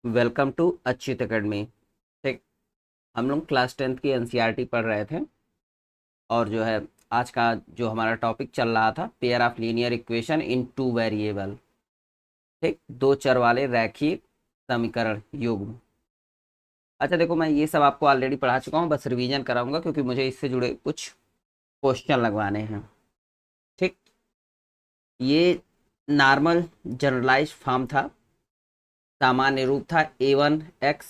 Welcome to Achyut academy. ठीक। हम लोग क्लास 10th की एनसीईआरटी पढ़ रहे थे और जो है आज का जो हमारा टॉपिक चल रहा था pair of linear equation in two variable. ठीक, दो चर वाले रैखिक समीकरण युग्म। अच्छा देखो, मैं ये सब आपको ऑलरेडी पढ़ा चुका हूँ, बस रिवीजन कराऊंगा क्योंकि मुझे इससे जुड़े कुछ क्वेश्चन लगवाने हैं। ठीक। ये नॉर्मल जनरलाइज फॉर्म था, सामान्य रूप था a1x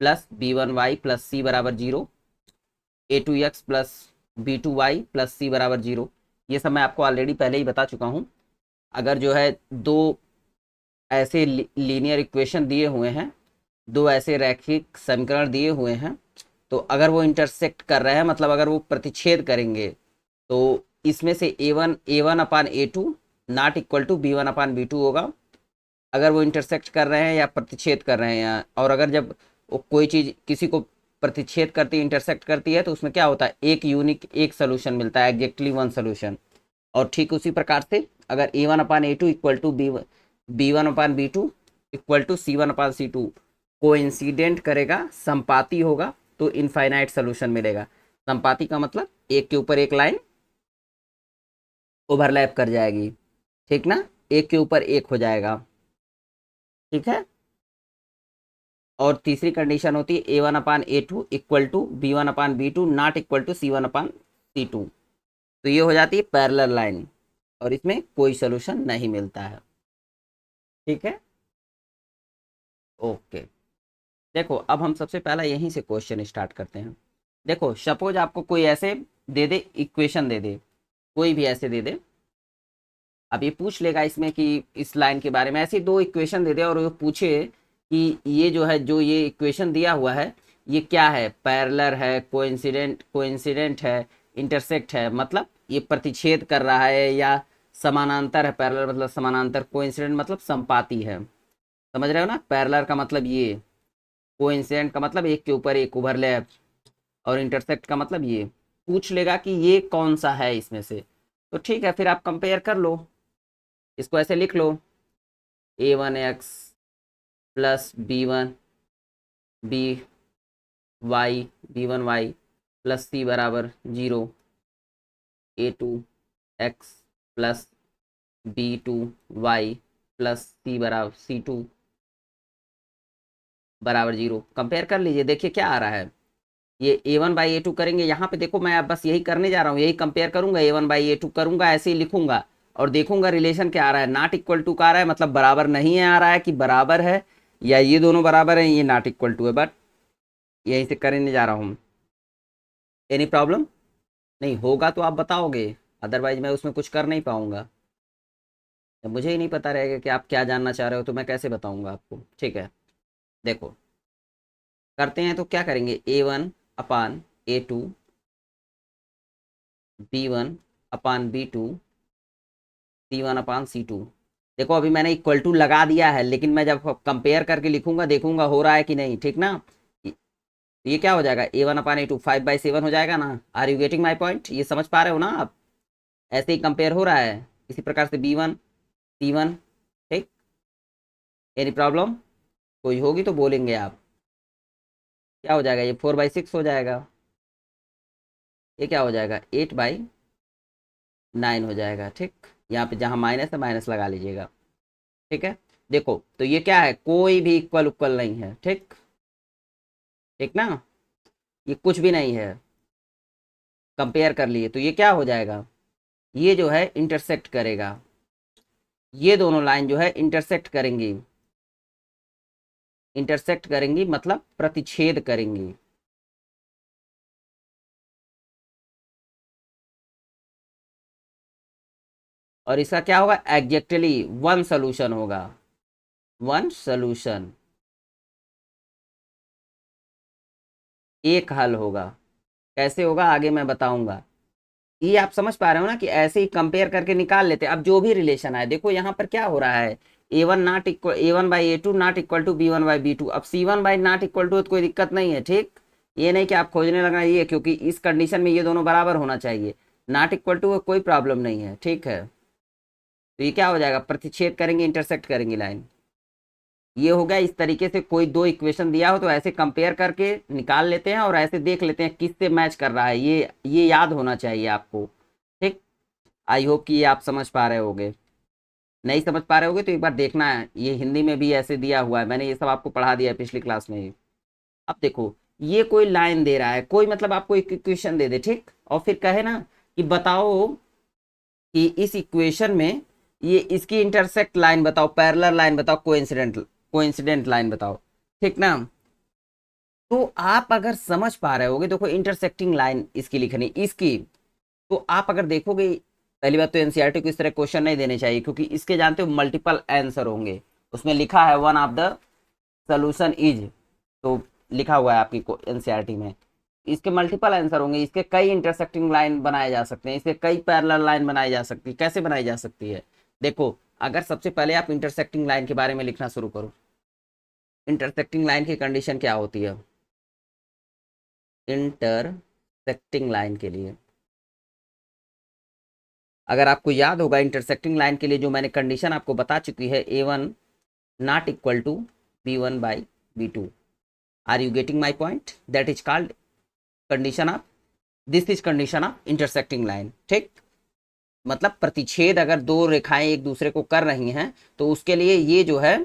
plus b1y plus c बराबर zero, a2x plus b2y plus c बराबर जीरो। ये सब मैं आपको ऑलरेडी पहले ही बता चुका हूँ। अगर जो है दो ऐसे लीनियर इक्वेशन दिए हुए हैं, दो ऐसे रैखिक समीकरण दिए हुए हैं, तो अगर वो इंटरसेक्ट कर रहे हैं, मतलब अगर वो प्रतिच्छेद करेंगे, तो इसमें से ए वन अपान A2 not equal to b1 upon b2 होगा। अगर वो इंटरसेक्ट कर रहे हैं या प्रतिच्छेद कर रहे हैं, और अगर जब वो कोई चीज़ किसी को प्रतिच्छेद करती है, इंटरसेक्ट करती है, तो उसमें क्या होता है, एक यूनिक एक सोल्यूशन मिलता है, एग्जैक्टली वन सोल्यूशन। और ठीक उसी प्रकार से अगर a1 upon A2 equal to b1 upon b2 equal to c1 upon c2 coincident करेगा, संपाती होगा, तो इनफाइनाइट सोल्यूशन मिलेगा। संपाती का मतलब एक के ऊपर एक लाइन ओवरलैप कर जाएगी, ठीक ना, एक के ऊपर एक हो जाएगा। ठीक है। और तीसरी कंडीशन होती है a1 upon A2 equal to b1 upon b2 not equal to c1 upon c2। तो ये हो जाती है पैरेलल लाइन और इसमें कोई सोल्यूशन नहीं मिलता है। ठीक है। ओके। देखो, अब हम सबसे पहला यहीं से क्वेश्चन स्टार्ट करते हैं। देखो, सपोज आपको कोई ऐसे दे दे, इक्वेशन दे दे, कोई भी ऐसे दे दे। अब ये पूछ लेगा इसमें कि इस लाइन के बारे में, ऐसी दो इक्वेशन दे दे और वो पूछे कि ये जो है, जो ये इक्वेशन दिया हुआ है, ये क्या है, पैरेलल है, कोइंसिडेंट है, इंटरसेक्ट है, मतलब ये प्रतिच्छेद कर रहा है, या समानांतर है। पैरेलल मतलब समानांतर, कोइंसिडेंट मतलब संपाती है। समझ रहे हो ना, पैरेलल का मतलब ये, कोइंसिडेंट का मतलब एक के ऊपर एक ओवरलैप, और इंटरसेक्ट का मतलब ये। पूछ लेगा कि ये कौन सा है इसमें से। तो ठीक है, फिर आप कंपेयर कर लो, इसको ऐसे लिख लो, a1x plus y b1y plus c बराबर zero, a2x plus b2y plus c2 बराबर जीरो। कंपेयर कर लीजिए, देखिए क्या आ रहा है। ये a1/a2 करेंगे, यहाँ पे देखो मैं अब बस यही करने जा रहा हूँ, यही कंपेयर करूंगा, a1/a2 करूंगा, ऐसे ही लिखूंगा और देखूंगा रिलेशन क्या आ रहा है। नॉट इक्वल टू का आ रहा है, मतलब बराबर नहीं है, आ रहा है कि बराबर है, या ये दोनों बराबर है, ये नॉट इक्वल टू है। बट यहीं से करने जा रहा हूँ। एनी प्रॉब्लम नहीं होगा तो आप बताओगे, अदरवाइज मैं उसमें कुछ कर नहीं पाऊंगा। जब मुझे ही नहीं पता रहेगा कि आप क्या जानना चाह रहे हो, तो मैं कैसे बताऊंगा आपको। ठीक है। देखो, करते हैं तो क्या करेंगे, a1 अपान A2 b1 अपान b2 c1 अपान c2। देखो, अभी मैंने इक्वल टू लगा दिया है, लेकिन मैं जब कंपेयर करके लिखूंगा देखूंगा हो रहा है कि नहीं। ठीक ना। ये क्या हो जाएगा, a1 अपान A2 5/7 हो जाएगा ना। Are you getting my point, ये समझ पा रहे हो ना आप। ऐसे ही कंपेयर हो रहा है, इसी प्रकार से b1 c1। ठीक। एनी प्रॉब्लम कोई होगी तो बोलेंगे आप। क्या हो जाएगा, ये 4/6 हो जाएगा, ये क्या हो जाएगा, 8/9 हो जाएगा। ठीक। यहाँ पे जहाँ माइनस है माइनस लगा लीजिएगा। ठीक है। देखो, तो ये क्या है, कोई भी इक्वल उक्वल नहीं है। ठीक। ठीक ना, ये कुछ भी नहीं है। कंपेयर कर लिए तो ये क्या हो जाएगा, ये जो है इंटरसेक्ट करेगा, ये दोनों लाइन जो है इंटरसेक्ट करेंगी। इंटरसेक्ट करेंगी मतलब प्रतिच्छेद करेंगी। और इसका क्या होगा, एग्जैक्टली वन सोल्यूशन होगा, वन सोल्यूशन, एक हल होगा। कैसे होगा आगे मैं बताऊंगा। ये आप समझ पा रहे हो ना, कि ऐसे ही कंपेयर करके निकाल लेते अब जो भी रिलेशन आए। देखो यहाँ पर क्या हो रहा है, a1/A2 अब c1/(not equal to) तो कोई दिक्कत नहीं है। ठीक। ये नहीं कि आप खोजने लगना, ये क्योंकि इस कंडीशन में ये दोनों बराबर होना चाहिए। नॉट इक्वल टू कोई प्रॉब्लम नहीं है। ठीक है। तो ये क्या हो जाएगा, प्रतिच्छेद करेंगे, इंटरसेक्ट करेंगी लाइन। ये हो गया। इस तरीके से कोई दो इक्वेशन दिया हो तो ऐसे कंपेयर करके निकाल लेते हैं और ऐसे देख लेते हैं किससे मैच कर रहा है। ये याद होना चाहिए आपको। ठीक। आई होप कि ये आप समझ पा रहे होगे। नहीं समझ पा रहे होगे तो एक बार देखना है, ये हिंदी में भी ऐसे दिया हुआ है, मैंने ये सब आपको पढ़ा दिया है पिछली क्लास में ही। अब देखो, ये कोई लाइन दे रहा है, कोई मतलब आपको एक इक्वेशन दे दे, ठीक, और फिर कहे ना कि बताओ कि इस इक्वेशन में ये इसकी इंटरसेक्ट लाइन बताओ, पैरेलल लाइन बताओ, कोइंसिडेंट लाइन बताओ। ठीक ना। तो आप अगर समझ पा रहे होगे, देखो इंटरसेक्टिंग लाइन इसकी लिखनी इसकी, तो आप अगर देखोगे, पहली बात तो एनसीईआरटी को इस तरह क्वेश्चन नहीं देने चाहिए, क्योंकि इसके जानते हो मल्टीपल आंसर होंगे। उसमें लिखा है one of the solution is, तो लिखा हुआ है आपकी एनसीईआरटी में, इसके मल्टीपल आंसर होंगे, इसके कई इंटरसेक्टिंग लाइन बनाए जा सकते हैं, इसके कई पैरेलल लाइन बनाई जा सकती है। कैसे बनाई जा सकती है, देखो, अगर सबसे पहले आप इंटरसेक्टिंग लाइन के बारे में लिखना शुरू करो। इंटरसेक्टिंग लाइन की कंडीशन क्या होती है इंटरसेक्टिंग लाइन के लिए? अगर आपको याद होगा, इंटरसेक्टिंग लाइन के लिए जो मैंने कंडीशन आपको बता चुकी है, A1 not equal to B1 by B2। Are you getting my point? That is called condition of, this is condition of intersecting line. ठीक। मतलब प्रतिच्छेद अगर दो रेखाएं एक दूसरे को कर रही हैं तो उसके लिए ये जो है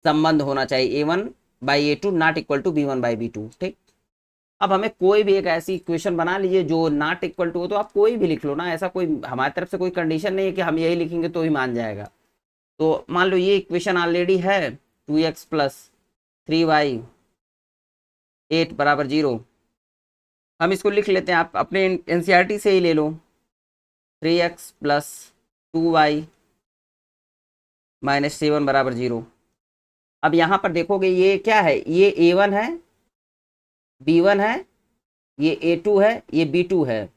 संबंध होना चाहिए, A1/A2 not equal to B1 by B2। ठीक। अब हमें कोई भी एक ऐसी इक्वेशन बना लीजिए जो नॉट इक्वल टू हो, तो आप कोई भी लिख लो ना, ऐसा कोई हमारी तरफ से कोई कंडीशन नहीं है कि हम यही लिखेंगे तो ही मान जाएगा। तो मान लो ये इक्वेशन ऑलरेडी है 2x प्लस 3y 8 बराबर 0। हम इसको लिख लेते हैं, आप अपने एनसीईआरटी से ही ले लो, 3x प्लस 2y माइनस 7 बराबर 0। अब यहाँ पर देखोगे ये क्या है, ये A1 है, B1 है, ये A2 है, ये B2 है।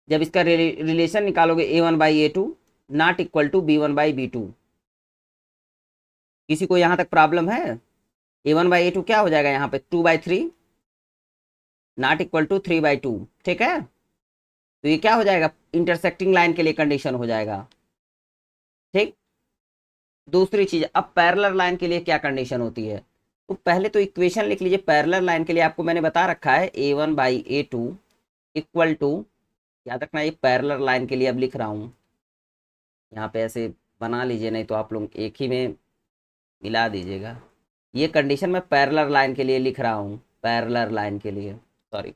जब इसका रिलेशन निकालोगे A1/A2 not equal to B1/B2। किसी को यहाँ तक प्रॉब्लम है? A1/A2 क्या हो जाएगा यहाँ पे, 2/3 नॉट इक्वल टू 3/2। ठीक है। तो ये क्या हो जाएगा, इंटरसेक्टिंग लाइन के लिए कंडीशन हो जाएगा। ठीक। दूसरी चीज, अब पैरेलल लाइन के लिए क्या कंडीशन होती है, तो पहले तो इक्वेशन लिख लीजिए। पैरेलल लाइन के लिए आपको मैंने बता रखा है A1/A2 इक्वल टू, याद रखना ये पैरेलल लाइन के लिए अब लिख रहा हूँ, यहाँ पे ऐसे बना लीजिए, नहीं तो आप लोग एक ही में मिला दीजिएगा। ये कंडीशन मैं पैरेलल लाइन के लिए लिख रहा हूँ, पैरेलल लाइन के लिए, सॉरी।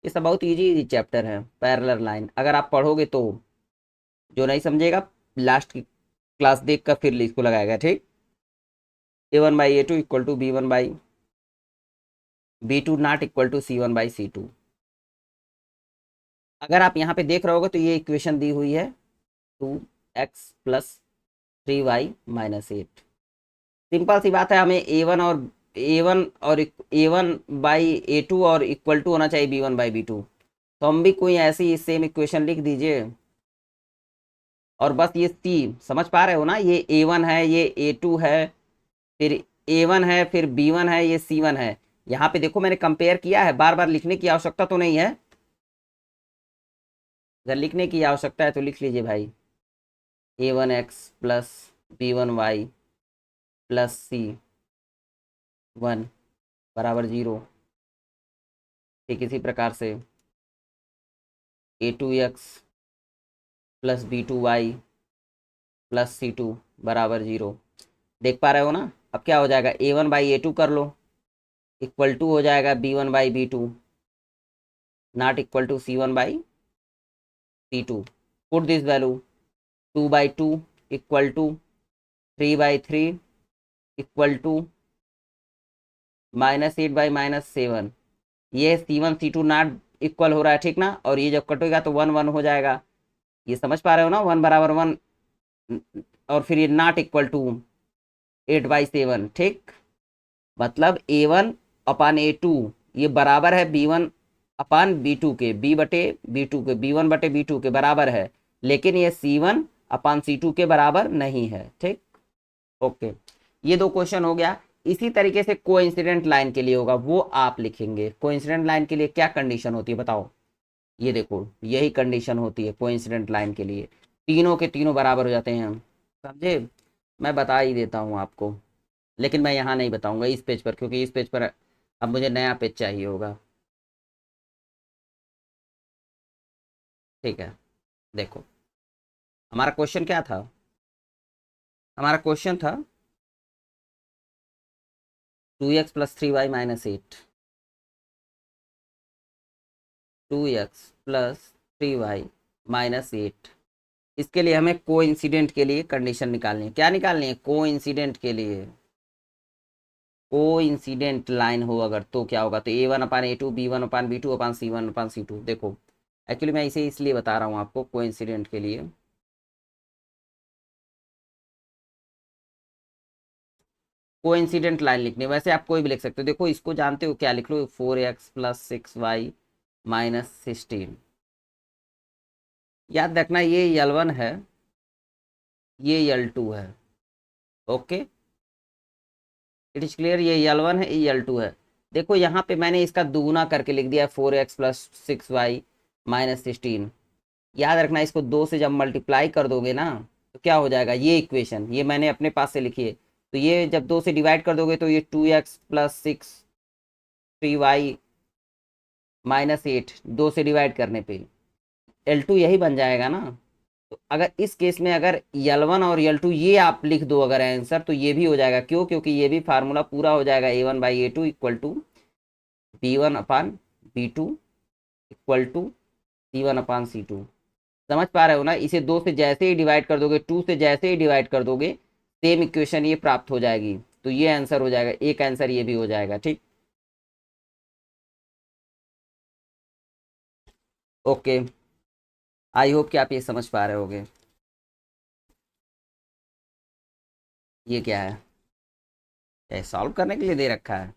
ये सब बहुत इजी चैप्टर है पैरेलल लाइन, अगर आप पढ़ोगे तो। जो नहीं समझेगा लास्ट की क्लास देख कर फिर इसको लगाएगा। ठीक। A1/A2 equal to B1/B2 not equal to C1/C2। अगर आप यहाँ पे देख रहे होगे तो ये इक्वेशन दी हुई है 2x प्लस 3y-8। सिंपल सी बात है, हमें A1/A2 और इक्वल टू होना चाहिए B1/B2। तो हम भी कोई ऐसी सेम इक्वेशन लिख दीजिए, और बस ये C समझ पा रहे हो ना, ये A1 है, ये A2 है, फिर A1 है, फिर B1 है, ये C1 है। यहाँ पे देखो मैंने कंपेयर किया है, बार बार लिखने की आवश्यकता तो नहीं है। अगर लिखने की आवश्यकता है तो लिख लीजिए भाई, A1x plus B1y plus C1 बराबर 0। ठीक इसी प्रकार से A2x plus B2y plus C2 बराबर 0। देख पा रहे हो ना। अब क्या हो जाएगा, A1/A2 कर लो, इक्वल टू हो जाएगा B1/B2 not equal to C1/C2। Put this value, 2/2 equal to 3/3 equal to -8/-7। ये C1 C2 नॉट इक्वल हो रहा है, ठीक ना, और ये जब कटेगा तो 1 1 हो जाएगा। ये समझ पा रहे हो ना, 1 बराबर 1, और फिर ये नॉट इक्वल टू 8/7। ठीक। मतलब A1/A2 ये बराबर है B1/B2 के, B/B2 के, B1/B2 के बराबर है, लेकिन ये C1/C2 के बराबर नहीं है। ठीक। ओके, ये दो क्वेश्चन हो गया। इसी तरीके से कोइंसिडेंट लाइन के लिए होगा, वो आप लिखेंगे। कोइंसिडेंट लाइन के लिए क्या कंडीशन होती है बताओ? ये देखो, यही कंडीशन होती है कोइंसिडेंट लाइन के लिए, तीनों के तीनों बराबर हो जाते हैं। समझे? मैं बता ही देता हूँ आपको, लेकिन मैं यहाँ नहीं बताऊंगा इस पेज पर, क्योंकि इस पेज पर अब मुझे नया पेज चाहिए होगा। ठीक है, देखो हमारा क्वेश्चन क्या था। हमारा क्वेश्चन था 2x + 3y - 8, 2x + 3y - 8। इसके लिए हमें को इंसिडेंट के लिए कंडीशन निकालनी है। क्या निकालनी है? को इंसिडेंट के लिए। को इंसिडेंट लाइन हो अगर तो क्या होगा, तो A1/A2, B1/B2, C1/C2। देखो एक्चुअली मैं इसे इसलिए बता रहा हूँ आपको, को इंसिडेंट के लिए। को इंसिडेंट लाइन लिखनी है, वैसे आप कोई भी लिख सकते हो। देखो इसको जानते हो, क्या लिख लो, 4x + 6y - 16। याद रखना ये L1 है, ये L2 है। Okay, it is clear. ये L1 है, ये L2 है। देखो यहाँ पे मैंने इसका दुगुना करके लिख दिया 4x + 6y - 16। याद रखना इसको 2 से जब मल्टीप्लाई कर दोगे ना, तो क्या हो जाएगा, ये इक्वेशन ये मैंने अपने पास से लिखी है, तो ये जब 2 से डिवाइड कर दोगे तो ये 2x + 6 3y - 8, 2 से डिवाइड करने पे L2 यही बन जाएगा ना। तो अगर इस केस में अगर L1 और L2 ये आप लिख दो अगर आंसर, तो ये भी हो जाएगा। क्यों? क्योंकि ये भी फार्मूला पूरा हो जाएगा, A1/A2 = B1/B2 = C1/C2। समझ पा रहे हो ना? इसे 2 से जैसे ही डिवाइड कर दोगे, 2 से जैसे ही डिवाइड कर दोगे, सेम इक्वेशन ये प्राप्त हो जाएगी। तो ये आंसर हो जाएगा, एक आंसर ये भी हो जाएगा। ठीक, ओके, आई होप कि आप ये समझ पा रहे होगे। ये क्या है? ये सॉल्व करने के लिए दे रखा है,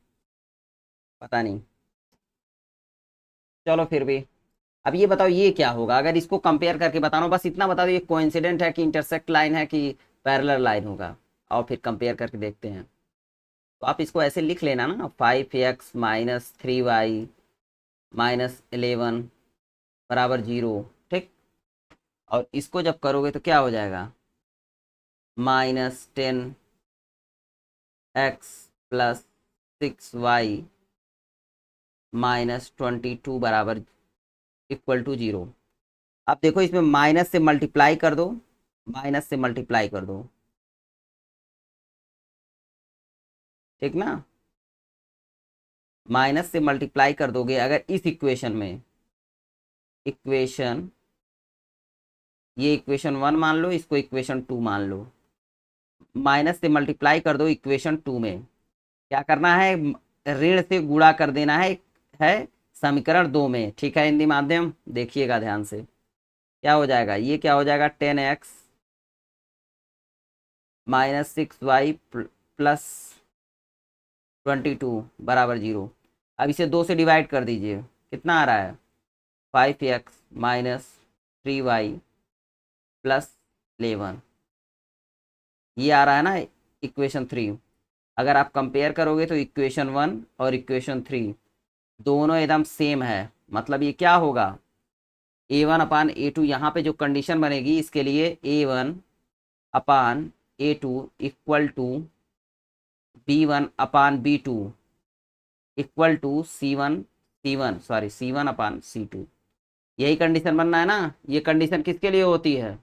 पता नहीं। चलो फिर भी, अब ये बताओ ये क्या होगा अगर इसको कंपेयर करके बताना हो। बस इतना बता दो ये कोइंसिडेंट है कि इंटरसेक्ट लाइन है कि पैरेलल लाइन होगा, और फिर कंपेयर करके देखते हैं। तो आप इसको ऐसे लिख लेना ना, 5x - 3y - 11 = 0। ठीक, और इसको जब करोगे तो क्या हो जाएगा, -10x + 6y - 22 = 0। अब देखो इसमें माइनस से मल्टीप्लाई कर दो, माइनस से मल्टीप्लाई कर दो, ठीक ना। माइनस से मल्टीप्लाई कर दोगे अगर इस इक्वेशन में, इक्वेशन ये इक्वेशन 1 मान लो, इसको इक्वेशन 2 मान लो, माइनस से मल्टीप्लाई कर दो इक्वेशन 2 में। क्या करना है, ऋण से गुणा कर देना है समीकरण 2 में। ठीक है हिंदी माध्यम, देखिएगा ध्यान से। क्या हो जाएगा, ये क्या हो जाएगा, 10x - 6y + 22 = 0। अब इसे 2 से डिवाइड कर दीजिए, कितना आ रहा है, 5x - 3y + 11। ये आ रहा है ना इक्वेशन 3। अगर आप कंपेयर करोगे तो इक्वेशन 1 और इक्वेशन 3 दोनों एकदम सेम है। मतलब ये क्या होगा, A1/A2, यहाँ पे जो कंडीशन बनेगी इसके लिए, A1/A2 = B1/B2 = C1/C2। यही कंडीशन बनना है ना। ये कंडीशन किसके लिए होती है,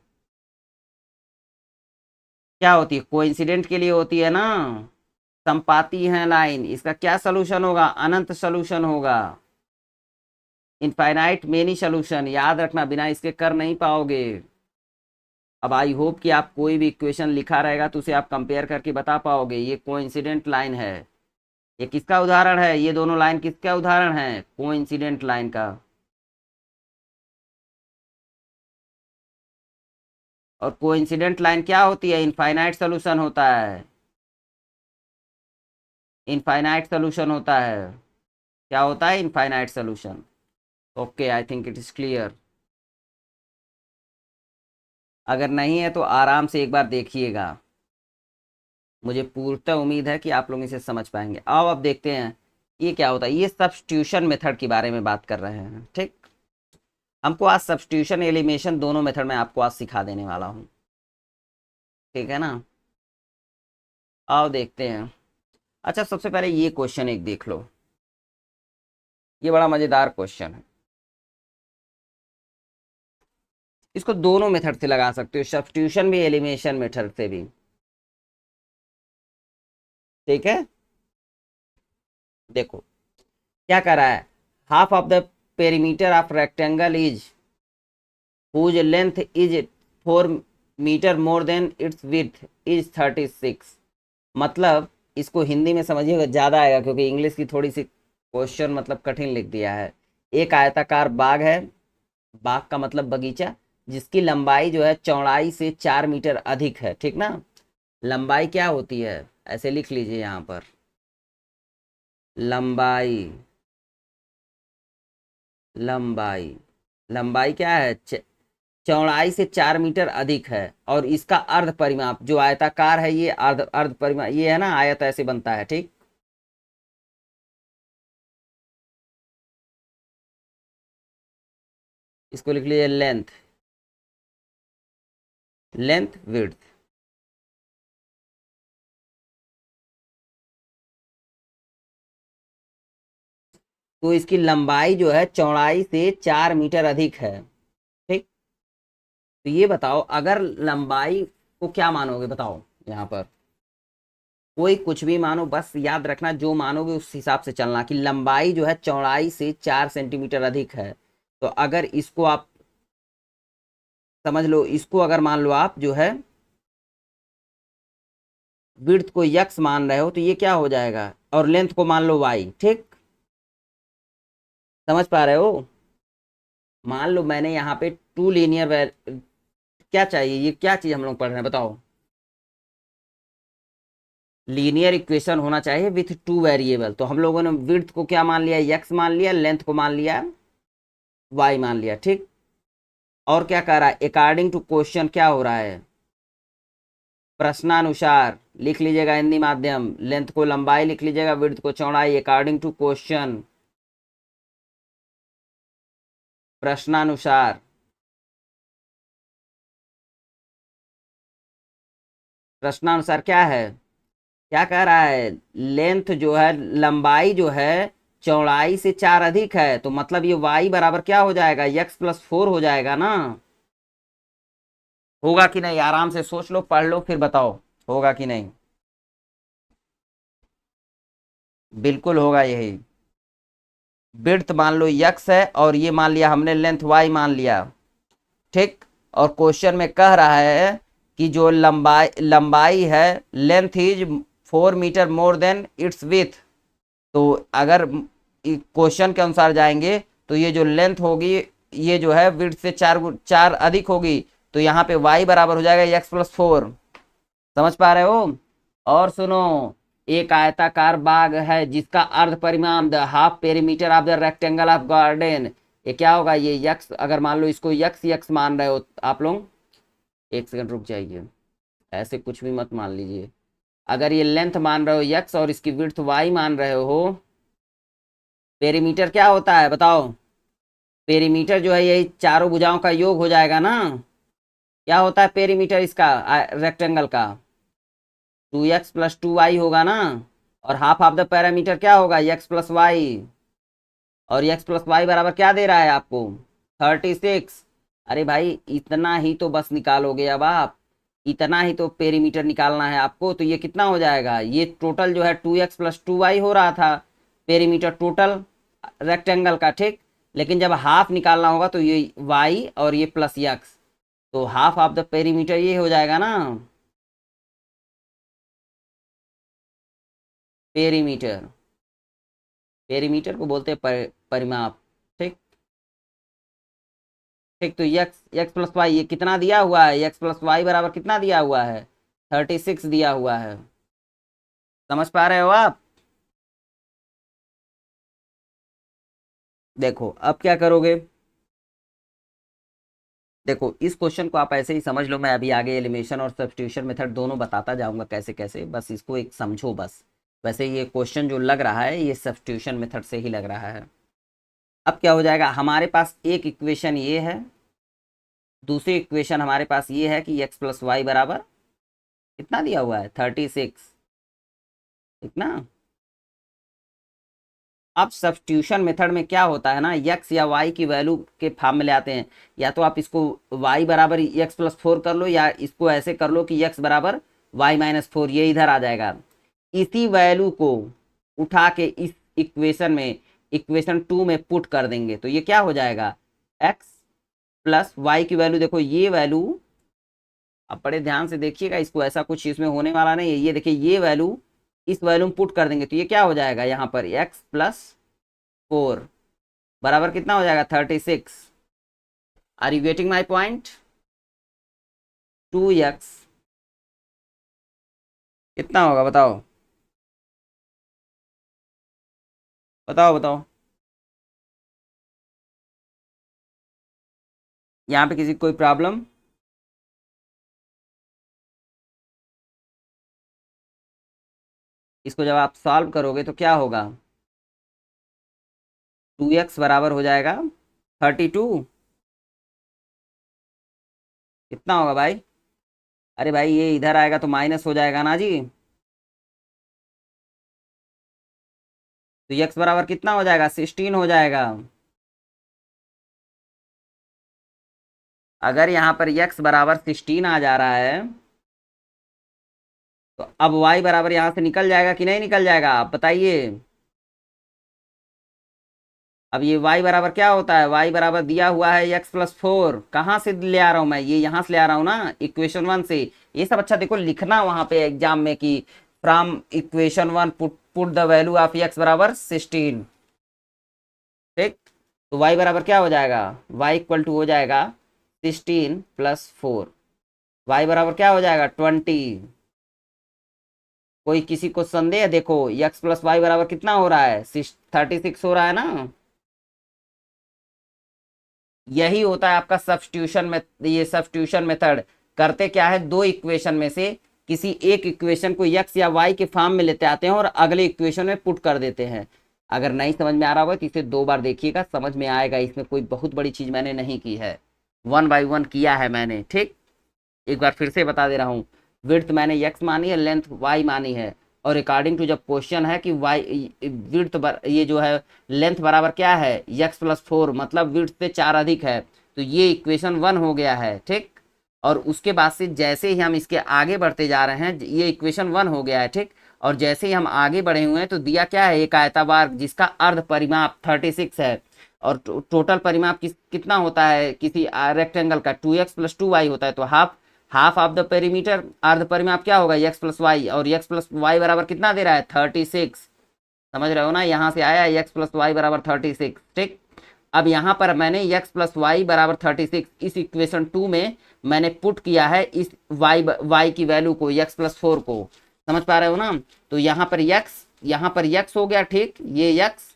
क्या होती है, कोइंसिडेंट के लिए होती है ना। संपाती है लाइन, इसका क्या सोल्यूशन होगा, अनंत सोल्यूशन होगा, इनफाइनाइट मेनी सोल्यूशन। याद रखना, बिना इसके कर नहीं पाओगे। अब आई होप कि आप कोई भी इक्वेशन लिखा रहेगा तो उसे आप कंपेयर करके बता पाओगे ये कोइंसिडेंट लाइन है। ये किसका उदाहरण है, ये दोनों लाइन किसका उदाहरण है, कोइंसिडेंट लाइन का। और कोइंसिडेंट लाइन क्या होती है, इनफाइनाइट सोल्यूशन होता है, इनफाइनाइट सोल्यूशन होता है। क्या होता है, infinite solution. Okay, I think it is clear. अगर नहीं है तो आराम से एक बार देखिएगा, मुझे पूर्णतः उम्मीद है कि आप लोग इसे समझ पाएंगे। आओ अब देखते हैं ये क्या होता है। ये सब्स्टिट्यूशन मेथड के बारे में बात कर रहे हैं। ठीक, हमको आज सब्स्टिट्यूशन एलिमिनेशन दोनों मेथड में आपको आज सिखा देने वाला हूँ। ठीक है ना। आओ देखते हैं। अच्छा सबसे पहले ये क्वेश्चन एक देख लो, ये बड़ा मजेदार क्वेश्चन है। इसको दोनों मेथड से लगा सकते हो, सब्स्टिट्यूशन भी एलिमिनेशन मेथड से भी। ठीक है, देखो क्या कर रहा है। Half of the perimeter of rectangle is whose length is 4 metre more than its width is 36। मतलब इसको हिंदी में समझिएगा ज़्यादा आएगा, क्योंकि इंग्लिश की थोड़ी सी क्वेश्चन मतलब कठिन लिख दिया है। एक आयताकार बाग है, बाग का मतलब बगीचा, जिसकी लंबाई जो है चौड़ाई से 4 मीटर अधिक है। ठीक ना, लंबाई क्या होती है, ऐसे लिख लीजिए यहाँ पर। लंबाई, लंबाई, लंबाई क्या है, चौड़ाई से 4 मीटर अधिक है। और इसका अर्ध परिमाप जो आयताकार है, ये अर्ध अर्ध परिमाप ये है ना, आयत ऐसे बनता है। ठीक, इसको लिख लीजिए लेंथ, लेंथ विड्थ। तो इसकी लंबाई जो है चौड़ाई से 4 मीटर अधिक है। ठीक, तो ये बताओ अगर लंबाई को क्या मानोगे, बताओ यहाँ पर। कोई कुछ भी मानो, बस याद रखना जो मानोगे उस हिसाब से चलना, कि लंबाई जो है चौड़ाई से 4 सेंटीमीटर अधिक है। तो अगर इसको आप समझ लो, इसको अगर मान लो आप जो है विड्थ को यक्स मान रहे हो, तो ये क्या हो जाएगा, और लेंथ को मान लो वाई। ठीक, समझ पा रहे हो। मान लो मैंने यहाँ पे टू लीनियर, क्या चाहिए, ये क्या चीज हम लोग पढ़ रहे हैं बताओ। लीनियर इक्वेशन होना चाहिए विथ टू वेरिएबल। तो हम लोगों ने विड्थ को क्या मान लिया, यक्स मान लिया, लेंथ को मान लिया वाई मान लिया। ठीक, और क्या कह रहा है, अकॉर्डिंग टू क्वेश्चन क्या हो रहा है, प्रश्नानुसार लिख लीजिएगा हिंदी माध्यम, लेंथ को लंबाई लिख लीजिएगा, विड्थ को चौड़ाई, अकॉर्डिंग टू क्वेश्चन, प्रश्नानुसार। प्रश्नानुसार क्या है, क्या कह रहा है, लेंथ जो है, लंबाई जो है चौड़ाई से 4 अधिक है, तो मतलब ये y बराबर क्या हो जाएगा, x+4 हो जाएगा ना। होगा कि नहीं, आराम से सोच लो, पढ़ लो, फिर बताओ होगा कि नहीं। बिल्कुल होगा यही। विड्थ मान लो यक्स है, और ये मान लिया हमने लेंथ वाई मान लिया। ठीक, और क्वेश्चन में कह रहा है कि जो लंबाई लंबाई है, length is 4 metre more than its width. तो अगर क्वेश्चन के अनुसार जाएंगे, तो ये जो लेंथ होगी, ये जो है विड्थ से 4 अधिक होगी, तो यहाँ पे y बराबर हो जाएगा x+4। समझ पा रहे हो। और सुनो, एक आयताकार बाग है जिसका अर्ध परिमाण the half perimeter of the rectangle of garden, ये क्या होगा, ये यक्स, अगर मान लो इसको यक्स यक्स मान रहे हो आप लोग, एक सेकंड रुक जाइए, ऐसे कुछ भी मत मान लीजिए। अगर ये लेंथ मान रहे हो यक्स और इसकी विड्थ वाई मान रहे हो, पेरीमीटर क्या होता है बताओ। पेरीमीटर जो है यही चारों भुजाओं का योग हो जाएगा ना। क्या होता है पेरीमीटर इसका, रेक्टेंगल का, 2x+2y होगा ना। और हाफ ऑफ द पैरामीटर क्या होगा, x+y। और x+y बराबर क्या दे रहा है आपको, 36। अरे भाई इतना ही तो बस निकालोगे अब आप, इतना ही तो पेरीमीटर निकालना है आपको। तो ये कितना हो जाएगा, ये टोटल जो है 2x+2y हो रहा था पेरीमीटर टोटल रेक्टेंगल का। ठीक, लेकिन जब हाफ निकालना होगा तो ये y और ये प्लस यक्स, तो हाफ ऑफ द पेरीमीटर ये हो जाएगा ना, पेरीमीटर। पेरीमीटर को बोलते हैं परिमाप। ठीक, ठीक, तो x+y ये कितना दिया हुआ है, x+y बराबर कितना दिया हुआ है, 36 दिया हुआ है। समझ पा रहे हो आप। देखो अब क्या करोगे, देखो इस क्वेश्चन को आप ऐसे ही समझ लो, मैं अभी आगे एलिमिनेशन और सब्स्टिट्यूशन मेथड दोनों बताता जाऊंगा कैसे कैसे, बस इसको एक समझो बस। वैसे ये क्वेश्चन जो लग रहा है ये सब्स्टिट्यूशन मेथड से ही लग रहा है। अब क्या हो जाएगा, हमारे पास एक इक्वेशन ये है, दूसरी इक्वेशन हमारे पास ये है कि x+y बराबर कितना दिया हुआ है 36, ठीक ना। अब सब्स्टिट्यूशन मेथड में क्या होता है ना, यक्स या वाई की वैल्यू के फॉर्म में ले आते हैं। या तो आप इसको वाई बराबर यक्स प्लस फोर कर लो, या इसको ऐसे कर लो कि यक्स बराबर वाई माइनस फोर, ये इधर आ जाएगा। इसी वैल्यू को उठा के इस इक्वेशन में, इक्वेशन टू में पुट कर देंगे तो ये क्या हो जाएगा, एक्स प्लस वाई की वैल्यू, देखो ये वैल्यू, अब बड़े ध्यान से देखिएगा इसको, ऐसा कुछ इसमें होने वाला नहीं है। ये देखिए ये वैल्यू इस वैल्यू में पुट कर देंगे तो ये क्या हो जाएगा, यहाँ पर एक्स प्लस फोर बराबर कितना हो जाएगा 36। Are you getting my point. 2x कितना होगा बताओ, बताओ बताओ। यहाँ पे किसी को कोई प्रॉब्लम। इसको जब आप सॉल्व करोगे तो क्या होगा, 2x बराबर हो जाएगा 32। कितना होगा भाई, अरे भाई ये इधर आएगा तो माइनस हो जाएगा ना जी। तो x बराबर कितना हो जाएगा 16 हो जाएगा। अगर यहाँ पर x बराबर 16 आ जा रहा है तो अब y बराबर यहाँ से निकल जाएगा कि नहीं निकल जाएगा, आप बताइए। अब ये y बराबर क्या होता है, y बराबर दिया हुआ है x प्लस फोर, कहाँ से ले आ रहा हूँ मैं, ये यहाँ से ले आ रहा हूँ ना इक्वेशन वन से। ये सब अच्छा देखो लिखना वहां पे एग्जाम में कि from equation one put put the value of x बराबर 16, ठीक। तो y बराबर क्या हो जाएगा, y इक्वल टू हो जाएगा 16 प्लस फोर, y बराबर क्या हो जाएगा 20। कोई किसी को संदेह, देखो x प्लस वाई बराबर कितना हो रहा है 36 हो रहा है ना। यही होता है आपका सब्स्टिट्यूशन में, ये सब्स्टिट्यूशन मेथड। करते क्या है, दो इक्वेशन में से किसी एक इक्वेशन को x या y के फॉर्म में लेते आते हैं और अगले इक्वेशन में पुट कर देते हैं। अगर नहीं समझ में आ रहा होगा तो इसे दो बार देखिएगा, समझ में आएगा। इसमें कोई बहुत बड़ी चीज मैंने नहीं की है, वन बाय वन किया है मैंने, ठीक। एक बार फिर से बता दे रहा हूँ, विड्थ मैंने x मानी है, लेंथ y मानी है। और अकॉर्डिंग टू जब क्वेश्चन है कि y विड्थ ये जो है लेंथ बराबर क्या है x प्लस फोर, मतलब विड्थ से चार अधिक है, तो ये इक्वेशन वन हो गया है, ठीक। और उसके बाद से जैसे ही हम इसके आगे बढ़ते जा रहे हैं, ये इक्वेशन वन हो गया है, ठीक। और जैसे ही हम आगे बढ़े हुए हैं तो दिया क्या है, एक आयताकार जिसका अर्ध परिमाप 36 है। और टोटल परिमाप कितना होता है किसी रेक्टेंगल का, 2x प्लस 2y होता है। तो half half of the perimeter, अर्ध परिमाप क्या होगा x प्लस वाई, और x प्लस वाई बराबर कितना दे रहा है 36। समझ रहे हो ना, यहाँ से आया x प्लस वाई बराबर 36, ठीक। अब यहाँ पर मैंने x प्लस वाई बराबर 36 इस इक्वेशन टू में मैंने पुट किया है इस y की वैल्यू को, x प्लस फोर को। समझ पा रहे हो ना। तो यहाँ पर x हो गया, ठीक, ये x।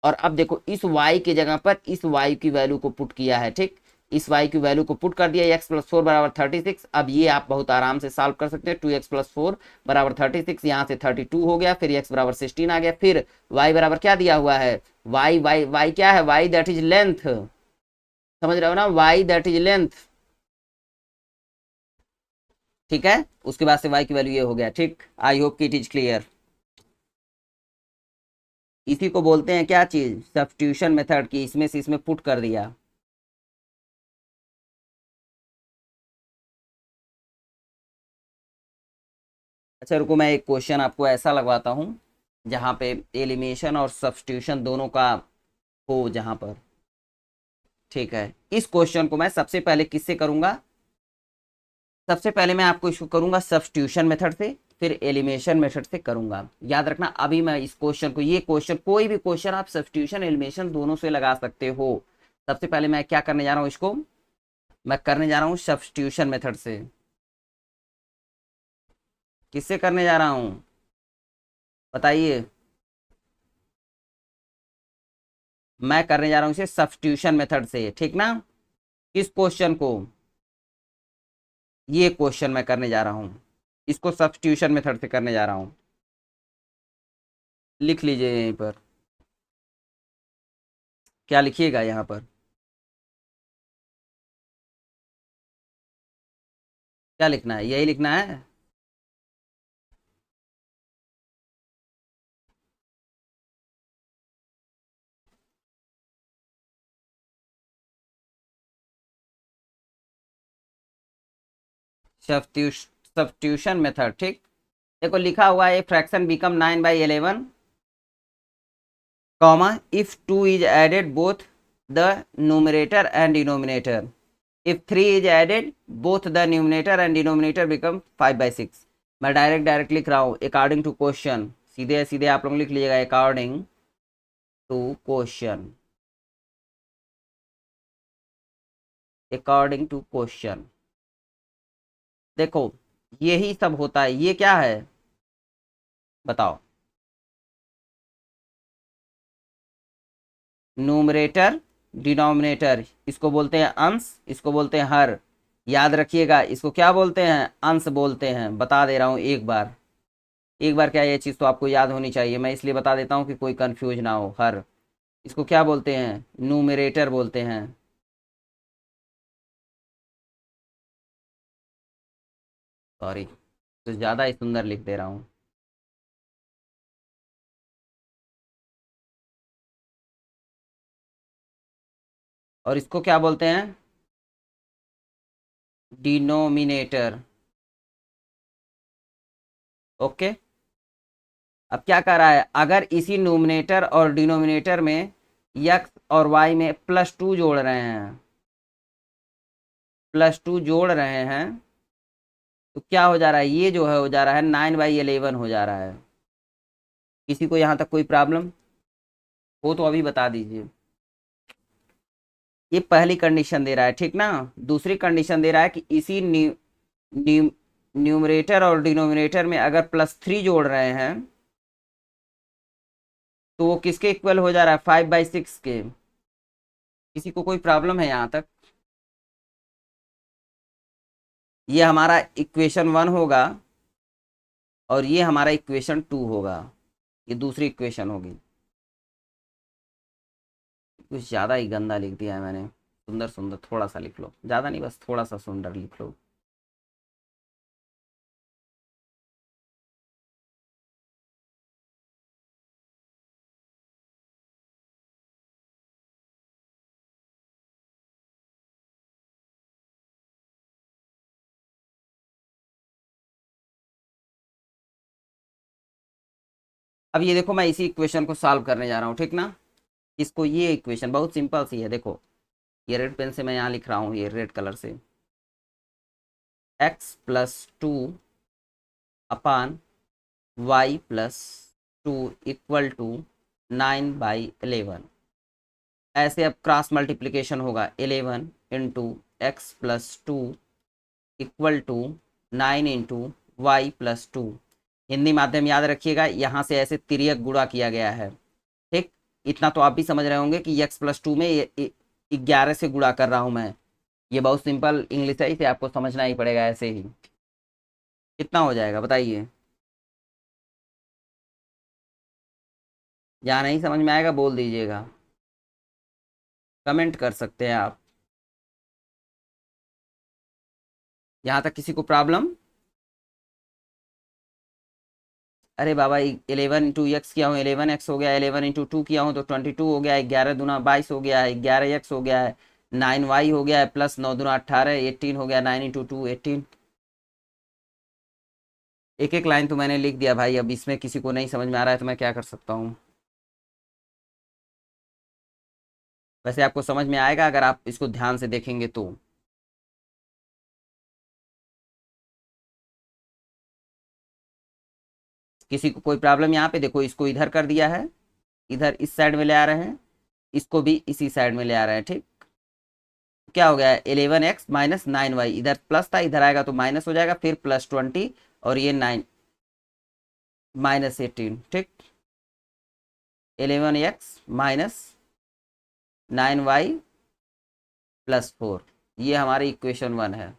और अब देखो इस y की जगह पर इस y की वैल्यू को पुट किया है, ठीक। इस y की वैल्यू को पुट कर दिया, x प्लस फोर बराबर 36। अब ये आप बहुत आराम से सॉल्व कर सकते हैं। 2x प्लस फोर बराबर 36, यहाँ से 32 हो गया, फिर x बराबर 16 आ गया, फिर y बराबर क्या दिया हुआ है, y क्या है, y दैट इज लेंथ। समझ रहे हो ना, y दैट इज लेंथ, ठीक है। उसके बाद से y की वैल्यू ये हो गया, ठीक। आई होप कि इट इज क्लियर। इसी को बोलते हैं क्या चीज, सब्स्टिट्यूशन मेथड की, इसमें से इसमें पुट कर दिया। अच्छा रुको, मैं एक क्वेश्चन आपको ऐसा लगवाता हूँ जहाँ पे एलिमिनेशन और सब्स्टिट्यूशन दोनों का हो, जहाँ पर, ठीक है। इस क्वेश्चन को मैं सबसे पहले किससे करूंगा, सबसे पहले मैं आपको इसको करूंगा सब्स्टिट्यूशन मेथड से, फिर एलिमिनेशन मेथड से करूंगा। याद रखना, अभी मैं इस क्वेश्चन को, ये क्वेश्चन कोई भी क्वेश्चन आप सब्स्टिट्यूशन एलिमिनेशन दोनों से लगा सकते हो। सबसे पहले मैं क्या करने जा रहा हूँ, इसको मैं करने जा रहा हूँ सब्स्टिट्यूशन मेथड से। किससे करने जा रहा हूँ बताइए, मैं करने जा रहा हूँ इसे सब्स्टिट्यूशन मेथड से, ठीक ना। किस क्वेश्चन को, ये क्वेश्चन मैं करने जा रहा हूँ, इसको सब्स्टिट्यूशन मेथड से करने जा रहा हूँ। लिख लीजिए यहीं पर, क्या लिखिएगा यहाँ पर, क्या लिखना है, यही लिखना है। सब्स्टिट्यूशन मेथड, ठीक। देखो लिखा हुआ है fraction become 9/11, comma if 2 is added both the numerator and denominator, if 3 is added both the numerator and denominator become 5/6। मैं डायरेक्ट लिख रहा हूँ अकॉर्डिंग टू क्वेश्चन, सीधे सीधे आप लोग लिख लीजिएगा according to question, according to question. देखो यही सब होता है, ये क्या है बताओ, न्यूमरेटर डिनोमिनेटर, इसको बोलते हैं अंश, इसको बोलते हैं हर। याद रखिएगा इसको क्या बोलते हैं, अंश बोलते हैं। बता दे रहा हूँ एक बार, एक बार क्या, ये चीज़ तो आपको याद होनी चाहिए, मैं इसलिए बता देता हूँ कि कोई कंफ्यूज ना हो। हर, इसको क्या बोलते हैं, न्यूमरेटर बोलते हैं। सॉरी, तो ज़्यादा ही सुंदर लिख दे रहा हूँ। और इसको क्या बोलते हैं, डिनोमिनेटर। ओके, अब क्या कर रहा है, अगर इसी न्यूमरेटर और डिनोमिनेटर में यक्स और वाई में +2 जोड़ रहे हैं, +2 जोड़ रहे हैं, तो क्या हो जा रहा है, ये जो है हो जा रहा है 9/11 हो जा रहा है। किसी को यहाँ तक कोई प्रॉब्लम हो तो अभी बता दीजिए। ये पहली कंडीशन दे रहा है, ठीक ना। दूसरी कंडीशन दे रहा है कि इसी न्यूमरेटर और डिनोमिनेटर में अगर +3 जोड़ रहे हैं तो वो किसके इक्वल हो जा रहा है, 5/6 के। किसी को कोई प्रॉब्लम है यहाँ तक। ये हमारा इक्वेशन 1 होगा और ये हमारा इक्वेशन 2 होगा, ये दूसरी इक्वेशन होगी। कुछ ज़्यादा ही गंदा लिख दिया है मैंने, सुंदर सुंदर थोड़ा सा लिख लो, ज़्यादा नहीं बस थोड़ा सा सुंदर लिख लो। अब ये देखो मैं इसी इक्वेशन को सॉल्व करने जा रहा हूँ, ठीक ना। इसको, ये इक्वेशन बहुत सिंपल सी है, देखो ये रेड पेन से मैं यहाँ लिख रहा हूँ, ये रेड कलर से, x+2 upon y+2 equal to 9/11। ऐसे अब क्रॉस मल्टीप्लिकेशन होगा, 11 into x+2 equal to 9 into y+2। Hindi माध्यम याद रखिएगा, यहाँ से ऐसे तिर्यक गुणा किया गया है, ठीक। इतना तो आप भी समझ रहे होंगे कि x+2 में 11 से गुणा कर रहा हूँ मैं। ये बहुत सिंपल इंग्लिश है, इसे आपको समझना ही पड़ेगा ऐसे ही। कितना हो जाएगा बताइए, या नहीं समझ में आएगा बोल दीजिएगा, कमेंट कर सकते हैं आप। यहाँ तक किसी को प्रॉब्लम। अरे बाबा 11 × x किया हूँ 11x हो गया, 11 × 2 किया हूँ तो 22 हो गया, 11×2 = 22 हो गया है, 11x हो गया है, 9y हो गया है, प्लस 9×2 = 18, 18 हो गया, 9 × 2 18। एक एक लाइन तो मैंने लिख दिया भाई, अब इसमें किसी को नहीं समझ में आ रहा है तो मैं क्या कर सकता हूँ। वैसे आपको समझ में आएगा अगर आप इसको ध्यान से देखेंगे तो। किसी को कोई प्रॉब्लम यहाँ पे, देखो इसको इधर कर दिया है, इधर इस साइड में ले आ रहे हैं, इसको भी इसी साइड में ले आ रहे हैं, ठीक। क्या हो गया है, 11x - 9y, इधर प्लस था इधर आएगा तो माइनस हो जाएगा, फिर +20 और ये 9 -18, ठीक। 11x - 9y + 4, ये हमारी इक्वेशन 1 है।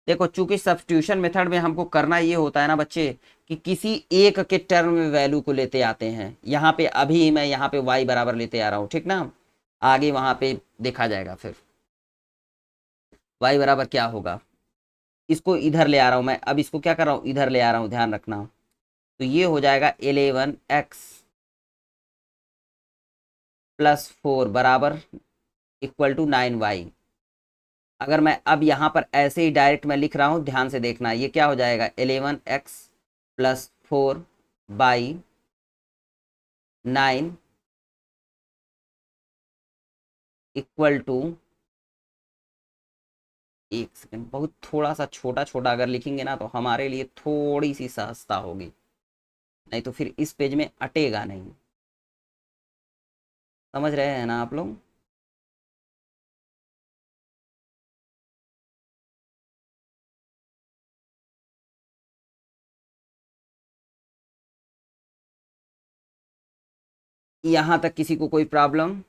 देखो चूंकि सब्स्टिट्यूशन मेथड में हमको करना ये होता है ना बच्चे, कि किसी एक के टर्म में वैल्यू को लेते आते हैं। यहाँ पे अभी मैं यहाँ पे y बराबर लेते आ रहा हूँ, ठीक ना। आगे वहां पे देखा जाएगा फिर y बराबर क्या होगा। इसको इधर ले आ रहा हूँ मैं, अब इसको क्या कर रहा हूँ, इधर ले आ रहा हूँ, ध्यान रखना। तो ये हो जाएगा 11x + 4 बराबर इक्वल टू 9y। अगर मैं अब यहाँ पर ऐसे ही डायरेक्ट मैं लिख रहा हूँ, ध्यान से देखना, ये क्या हो जाएगा, 11x+4/9 इक्वल टू, एक सेकंड, बहुत थोड़ा सा छोटा छोटा अगर लिखेंगे ना तो हमारे लिए थोड़ी सी सहजता होगी, नहीं तो फिर इस पेज में अटेगा नहीं। समझ रहे हैं ना आप लोग? यहाँ तक किसी को कोई प्रॉब्लम?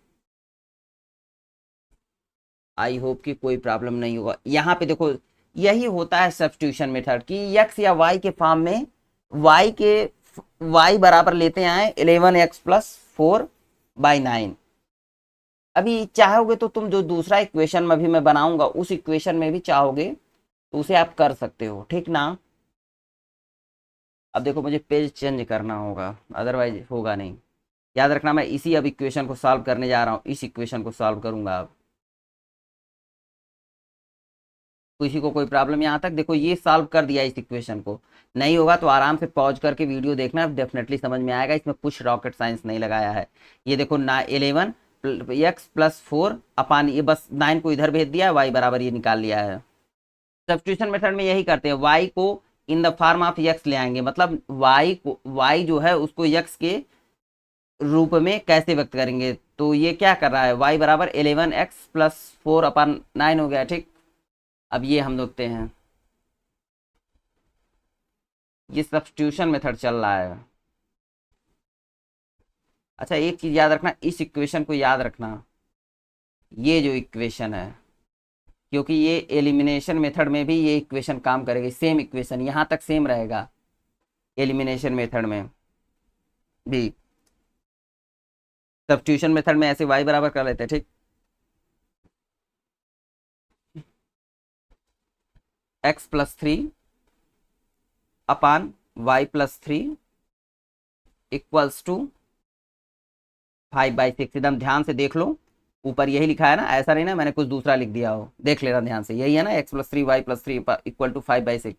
आई होप कि कोई प्रॉब्लम नहीं होगा। यहाँ पे देखो, यही होता है सब्स्टिट्यूशन मेथड कि x या y के फॉर्म में y के y बराबर लेते आए 11x+4/9। अभी चाहोगे तो तुम जो दूसरा इक्वेशन में भी मैं बनाऊंगा उस इक्वेशन में भी चाहोगे तो उसे आप कर सकते हो, ठीक ना? अब देखो मुझे पेज चेंज करना होगा, अदरवाइज होगा नहीं। याद रखना, मैं इसी अब इक्वेशन को सॉल्व करने जा रहा हूँ, इस इक्वेशन को सॉल्व करूंगा अब। किसी को कोई प्रॉब्लम यहाँ तक? देखो ये सॉल्व कर दिया इस इक्वेशन को, नहीं होगा तो आराम से पॉज करके वीडियो देखना, डेफिनेटली समझ में आएगा, इसमें कुछ रॉकेट साइंस नहीं लगाया है। ये देखो ना, 11x+4 अपान, ये बस 9 को इधर भेज दिया है, y बराबर ये निकाल लिया है। सब्स्टिट्यूशन मेथड में यही करते हैं, y को in the form of x ले आएंगे, मतलब y जो है उसको x के रूप में कैसे व्यक्त करेंगे, तो ये क्या कर रहा है, y बराबर 11x+4/9 हो गया, ठीक। अब ये हम देखते हैं, ये सब्स्टिट्यूशन मेथड चल रहा है। अच्छा एक चीज याद रखना, इस इक्वेशन को याद रखना, ये जो इक्वेशन है, क्योंकि ये एलिमिनेशन मेथड में भी ये इक्वेशन काम करेगी, सेम इक्वेशन यहाँ तक सेम रहेगा एलिमिनेशन मेथड में भी। सब्स्टिट्यूशन मेथड में ऐसे y बराबर कर लेते हैं, ठीक। x+3 upon y+3 equals to 5/6। एकदम ध्यान से देख लो, ऊपर यही लिखा है ना, ऐसा नहीं ना मैंने कुछ दूसरा लिख दिया हो, देख लेना ध्यान से, यही है ना, x+3 y+3 इक्वल टू 5/6।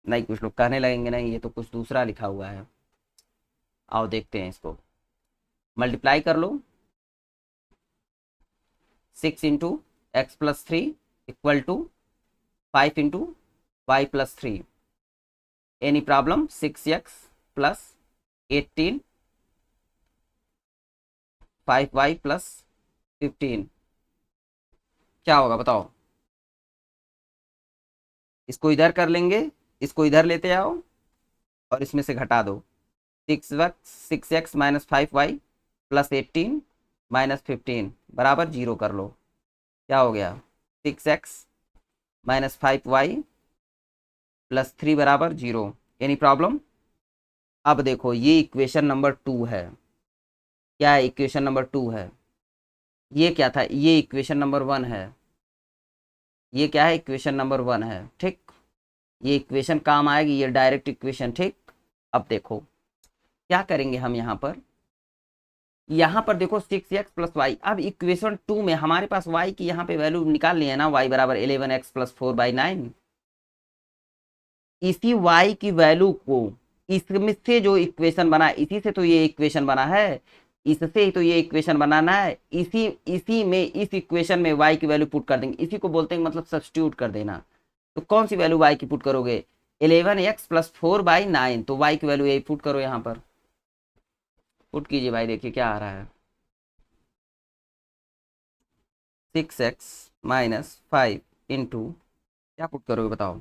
नहीं, कुछ लोग कहने लगेंगे नहीं ये तो कुछ दूसरा लिखा हुआ है। आओ देखते हैं इसको, मल्टीप्लाई कर लो, 6 × x+3 equal to 5 × y+3। Any problem? 6x+18 5y+15 क्या होगा बताओ? इसको इधर कर लेंगे, इसको इधर लेते आओ और इसमें से घटा दो, 6x-5y+18 बराबर 0 कर लो, क्या हो गया, 6x-5y+3 बराबर 0। Any problem? अब देखो ये इक्वेशन नंबर 2 है, क्या है, इक्वेशन नंबर 2 है। ये क्या था, ये इक्वेशन नंबर 1 है, ये क्या है, इक्वेशन नंबर 1 है, ठीक। ये इक्वेशन काम आएगी, ये डायरेक्ट इक्वेशन, ठीक। अब देखो क्या करेंगे हम यहाँ पर देखो 6x+y, अब इक्वेशन 2 में हमारे पास y की यहाँ पे वैल्यू निकाल ली है ना, y बराबर 11x+4/9। इसी y की वैल्यू को इसमें से जो इक्वेशन बना, इसी से तो ये इक्वेशन बना है, इससे ही तो ये इक्वेशन बनाना है, इसी इसी में इस इक्वेशन में y की वैल्यू पुट कर देंगे, इसी को बोलते हैं मतलब सब्स्टिट्यूट कर देना। तो कौन सी वैल्यू y की पुट करोगे, 11x+4/9, तो y की वैल्यू यही पुट करो, यहाँ पर पुट कीजिए भाई, देखिए क्या आ रहा है, 6x-5 इंटू, क्या पुट करोगे बताओ,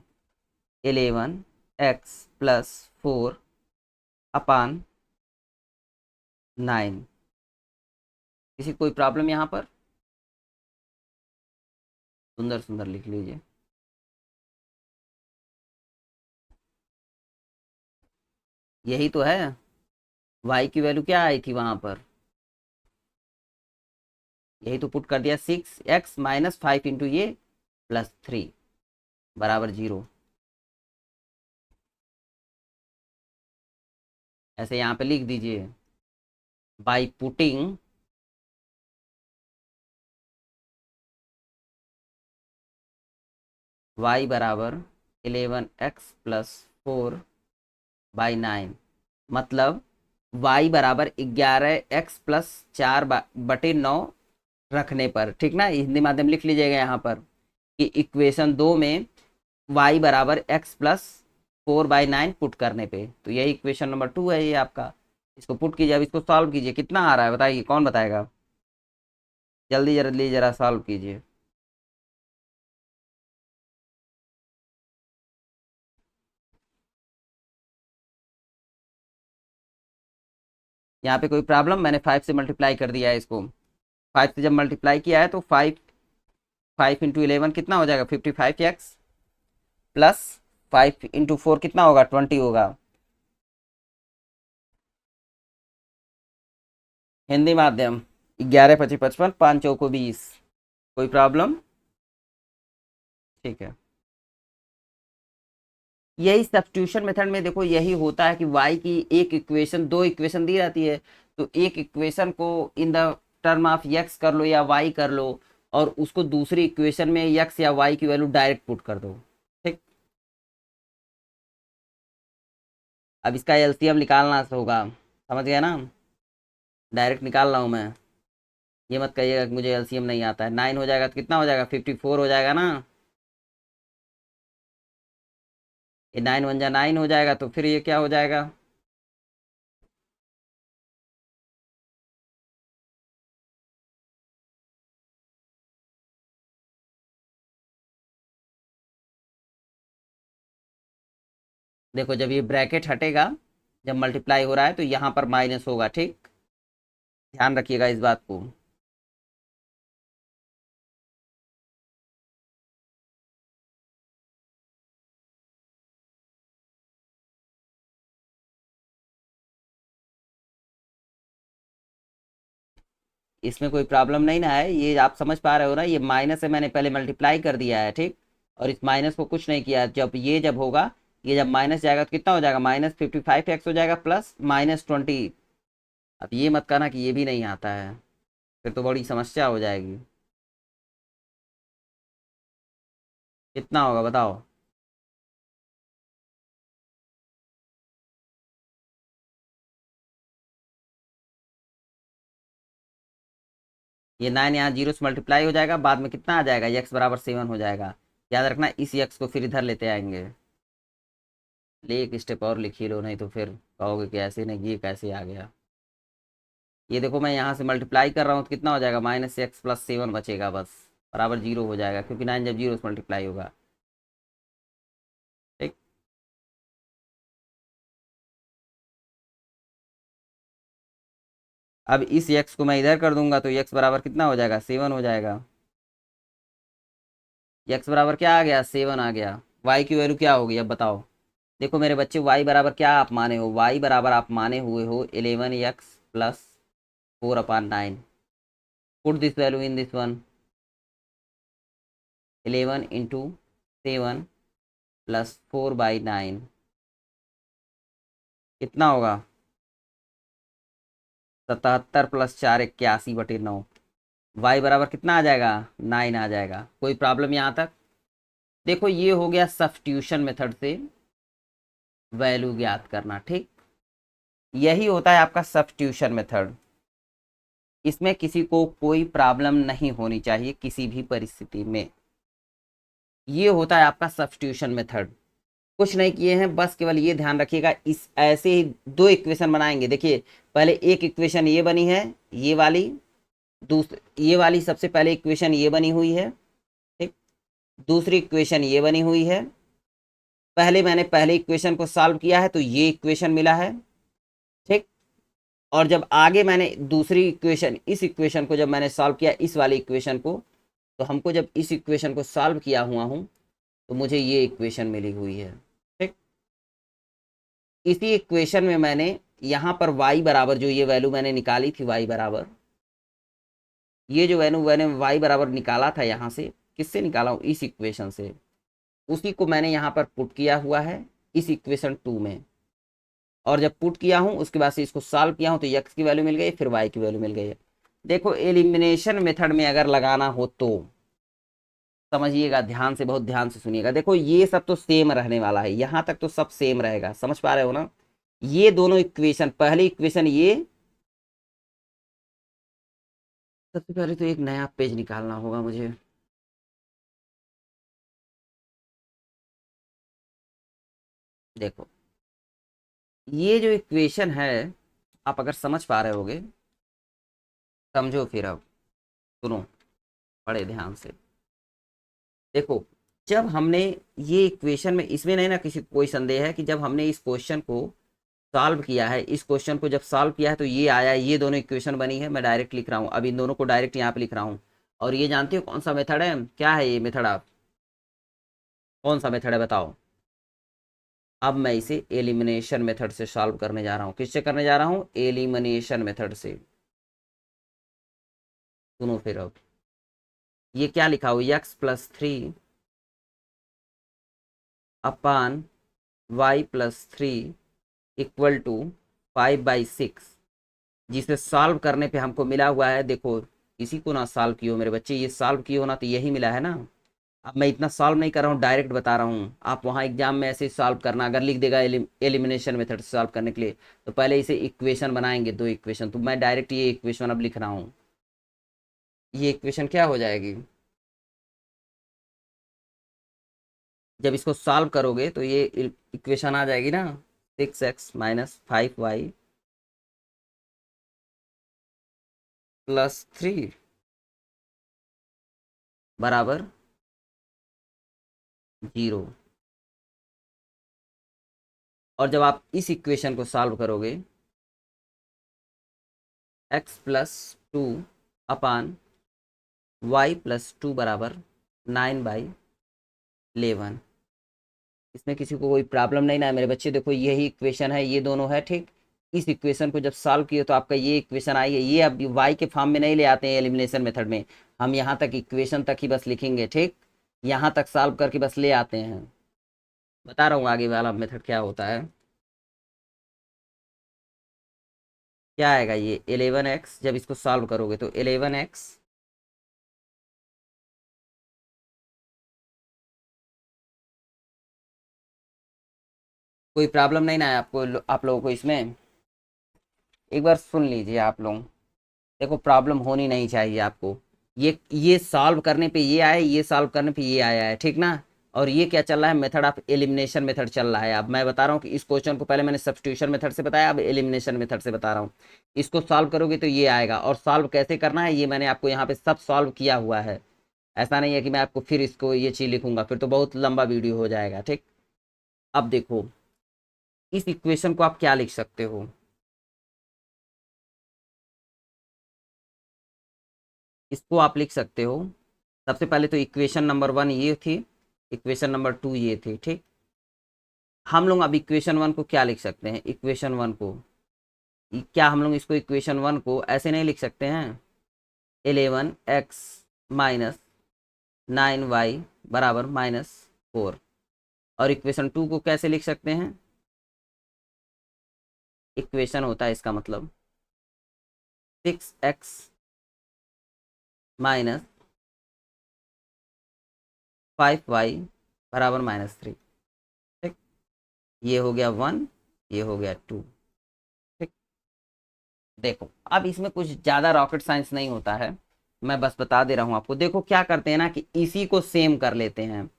11x+4/9। किसी कोई प्रॉब्लम यहाँ पर? सुंदर सुंदर लिख लीजिए। यही तो है, y की वैल्यू क्या आई थी वहां पर, यही तो पुट कर दिया, 6x-5 इंटू ये +3 बराबर 0। ऐसे यहाँ पे लिख दीजिए, बाई पुटिंग y बराबर 11x प्लस 4/9, मतलब y बराबर 11x प्लस 4/9 रखने पर, ठीक ना, हिंदी माध्यम लिख लीजिएगा यहाँ पर कि इक्वेशन 2 में y बराबर x प्लस 4/9 पुट करने पे, तो यही इक्वेशन नंबर 2 है ये आपका। इसको पुट कीजिए, अब इसको सॉल्व कीजिए, कितना आ रहा है बताइए, कौन बताएगा, जल्दी जल्दी जरा सॉल्व कीजिए। यहाँ पे कोई प्रॉब्लम, मैंने 5 से मल्टीप्लाई कर दिया है इसको। 5 से जब मल्टीप्लाई किया है तो 5 इंटू 11 कितना हो जाएगा, 55x प्लस 5 इंटू 4 कितना होगा, 20 होगा। हिंदी माध्यम 11 25 55, 5 चौको 20। कोई प्रॉब्लम, ठीक है। यही सब्स्टिट्यूशन मेथड में देखो यही होता है कि y की एक इक्वेशन, दो इक्वेशन दी जाती है, तो एक इक्वेशन को in the term of x कर लो या y कर लो, और उसको दूसरी इक्वेशन में x या y की वैल्यू डायरेक्ट पुट कर दो, ठीक। अब इसका एलसीएम निकालना होगा, समझ गया ना, डायरेक्ट निकाल रहा हूँ मैं, ये मत कहिएगा कि मुझे एलसीएम नहीं आता है। 9 हो जाएगा तो कितना हो जाएगा, 54 हो जाएगा ना, ये 9 1 जा 9 हो जाएगा, तो फिर ये क्या हो जाएगा, देखो जब ये ब्रैकेट हटेगा, जब मल्टीप्लाई हो रहा है तो यहाँ पर माइनस होगा, ठीक, ध्यान रखिएगा इस बात को। इसमें कोई प्रॉब्लम नहीं ना है, ये आप समझ पा रहे हो ना, ये माइनस है, मैंने पहले मल्टीप्लाई कर दिया है, ठीक, और इस माइनस को कुछ नहीं किया, जब होगा, ये जब माइनस जाएगा तो कितना हो जाएगा, -55x हो जाएगा प्लस -20। अब ये मत कहना कि ये भी नहीं आता है, फिर तो बड़ी समस्या हो जाएगी। कितना होगा बताओ, ये 9 यहाँ जीरो से मल्टीप्लाई हो जाएगा, बाद में कितना आ जाएगा, x बराबर 7 हो जाएगा। याद रखना इस x को फिर इधर लेते आएंगे, ले एक स्टेप और लिख ही लो, नहीं तो फिर कहोगे कि ऐसे नहीं, ये कैसे आ गया। ये देखो मैं यहाँ से मल्टीप्लाई कर रहा हूँ तो कितना हो जाएगा, -x+7 बचेगा बस, बराबर 0 हो जाएगा, क्योंकि 9 जब 0 से मल्टीप्लाई होगा, ठीक। अब इस x को मैं इधर कर दूंगा तो x बराबर कितना हो जाएगा, 7 हो जाएगा। x बराबर क्या आ गया, 7 आ गया। y की वैल्यू क्या होगी अब बताओ, देखो मेरे बच्चे y बराबर क्या आप माने हो, y बराबर आप माने हुए हो 11x plus 4/9। Put this value in this one, 11 × 7 plus 4/9 कितना होगा, 77 प्लस 4 81/9। y बराबर कितना आ जाएगा, 9 आ जाएगा। कोई प्रॉब्लम यहाँ तक, देखो ये हो गया सब्स्टिट्यूशन मेथड से वैल्यू ज्ञात करना, ठीक, यही होता है आपका सब्स्टिट्यूशन मेथड। इसमें किसी को कोई प्रॉब्लम नहीं होनी चाहिए किसी भी परिस्थिति में, ये होता है आपका सब्स्टिट्यूशन मेथड। कुछ नहीं किए हैं, बस केवल ये ध्यान रखिएगा, इस ऐसे ही दो इक्वेशन बनाएंगे। देखिए पहले एक इक्वेशन ये बनी है, ये वाली, दूसरी ये वाली सबसे पहले इक्वेशन ये बनी हुई है, ठीक, दूसरी इक्वेशन ये बनी हुई है। पहले मैंने पहले इक्वेशन को सॉल्व किया है तो ये इक्वेशन मिला है, ठीक, और जब आगे मैंने दूसरी इक्वेशन, इस इक्वेशन को जब मैंने सॉल्व किया, इस वाली इक्वेशन को, तो हमको जब इस इक्वेशन को सॉल्व किया हुआ हूँ तो मुझे ये इक्वेशन मिली हुई है, ठीक। इसी इक्वेशन में मैंने यहाँ पर y बराबर, जो ये वैल्यू मैंने निकाली थी y बराबर, ये जो वैल्यू मैंने y बराबर निकाला था यहाँ से, किससे निकाला हूँ, इस इक्वेशन से, उसी को मैंने यहाँ पर पुट किया हुआ है इस इक्वेशन 2 में, और जब पुट किया हूँ उसके बाद से इसको सॉल्व किया हूँ तो x की वैल्यू मिल गई, फिर y की वैल्यू मिल गई है। देखो एलिमिनेशन मेथड में अगर लगाना हो तो समझिएगा ध्यान से, बहुत ध्यान से सुनिएगा। देखो ये सब तो सेम रहने वाला है, यहां तक तो सब सेम रहेगा, समझ पा रहे हो ना। ये दोनों इक्वेशन, पहली इक्वेशन ये, सबसे पहले तो एक नया पेज निकालना होगा मुझे। देखो ये जो इक्वेशन है, आप अगर समझ पा रहे होगे, समझो फिर अब, सुनो बड़े ध्यान से। देखो जब हमने ये इक्वेशन में, इसमें नहीं ना किसी को कोई संदेह है कि जब हमने इस क्वेश्चन को सॉल्व किया है, इस क्वेश्चन को जब सॉल्व किया है तो ये आया, ये दोनों इक्वेशन बनी है। मैं डायरेक्ट लिख रहा हूँ, अब इन दोनों को डायरेक्ट यहाँ पे लिख रहा हूँ। और ये जानते हो कौन सा मेथड है, क्या है ये मेथड, आप कौन सा मेथड है बताओ। अब मैं इसे एलिमिनेशन मेथड से सॉल्व करने जा रहा हूँ। किससे करने जा रहा हूँ, एलिमिनेशन मेथड से। सुनो फिर अब, ये क्या लिखा हुआ, x+3 upon y+3 equal to 5/6, जिसे सॉल्व करने पे हमको मिला हुआ है। देखो इसी को ना सॉल्व किए हो मेरे बच्चे, ये सॉल्व किए हो ना, तो यही मिला है ना। अब मैं इतना सॉल्व नहीं कर रहा हूँ, डायरेक्ट बता रहा हूँ। आप वहाँ एग्जाम में ऐसे सॉल्व करना, अगर लिख देगा एलिमिनेशन मेथड से सॉल्व करने के लिए, तो पहले इसे इक्वेशन बनाएंगे, दो इक्वेशन। तो मैं डायरेक्ट ये इक्वेशन अब लिख रहा हूँ। ये इक्वेशन क्या हो जाएगी, जब इसको सॉल्व करोगे तो ये इक्वेशन आ जाएगी ना, 6x - 5y +3 बराबर 0। और जब आप इस इक्वेशन को सॉल्व करोगे, x+2 अपान y+2 बराबर 9/11। इसमें किसी को कोई प्रॉब्लम नहीं ना है मेरे बच्चे। देखो यही इक्वेशन है, ये दोनों है ठीक। इस इक्वेशन को जब सॉल्व किए तो आपका ये इक्वेशन आई है। ये अब y के फॉर्म में नहीं ले आते हैं एलिमिनेशन मेथड में, हम यहाँ तक इक्वेशन तक ही बस लिखेंगे ठीक, यहाँ तक सॉल्व करके बस ले आते हैं। बता रहा हूँ आगे वाला मेथड क्या होता है। क्या आएगा ये 11x, जब इसको सॉल्व करोगे तो 11x कोई प्रॉब्लम नहीं ना है आपको, आप लोगों को इसमें, एक बार सुन लीजिए आप लोग। देखो प्रॉब्लम होनी नहीं चाहिए आपको। ये सॉल्व करने पे ये आया, ये सॉल्व करने पे ये आया है ठीक ना। और ये क्या चल रहा है, मेथड ऑफ एलिमिनेशन मेथड चल रहा है। अब मैं बता रहा हूँ कि इस क्वेश्चन को पहले मैंने सब्स्टिट्यूशन मेथड से बताया, अब एलिमिनेशन मेथड से बता रहा हूँ। इसको सॉल्व करोगे तो ये आएगा, और सॉल्व कैसे करना है ये मैंने आपको यहाँ पे सब सॉल्व किया हुआ है। ऐसा नहीं है कि मैं आपको फिर इसको ये चीज़ लिखूंगा, फिर तो बहुत लंबा वीडियो हो जाएगा ठीक। अब देखो इस इक्वेशन को आप क्या लिख सकते हो, इसको आप लिख सकते हो। सबसे पहले तो इक्वेशन नंबर 1 ये थी, इक्वेशन नंबर 2 ये थी ठीक। हम लोग अब इक्वेशन 1 को क्या लिख सकते हैं, इक्वेशन 1 को, क्या हम लोग इसको इक्वेशन 1 को ऐसे नहीं लिख सकते हैं, 11x - 9y बराबर -4। और इक्वेशन 2 को कैसे लिख सकते हैं, इक्वेशन होता है इसका मतलब 6x - 5y बराबर -3 ठीक। ये हो गया 1, ये हो गया 2 ठीक। देखो अब इसमें कुछ ज़्यादा रॉकेट साइंस नहीं होता है, मैं बस बता दे रहा हूँ आपको। देखो क्या करते हैं ना कि इसी को सेम कर लेते हैं।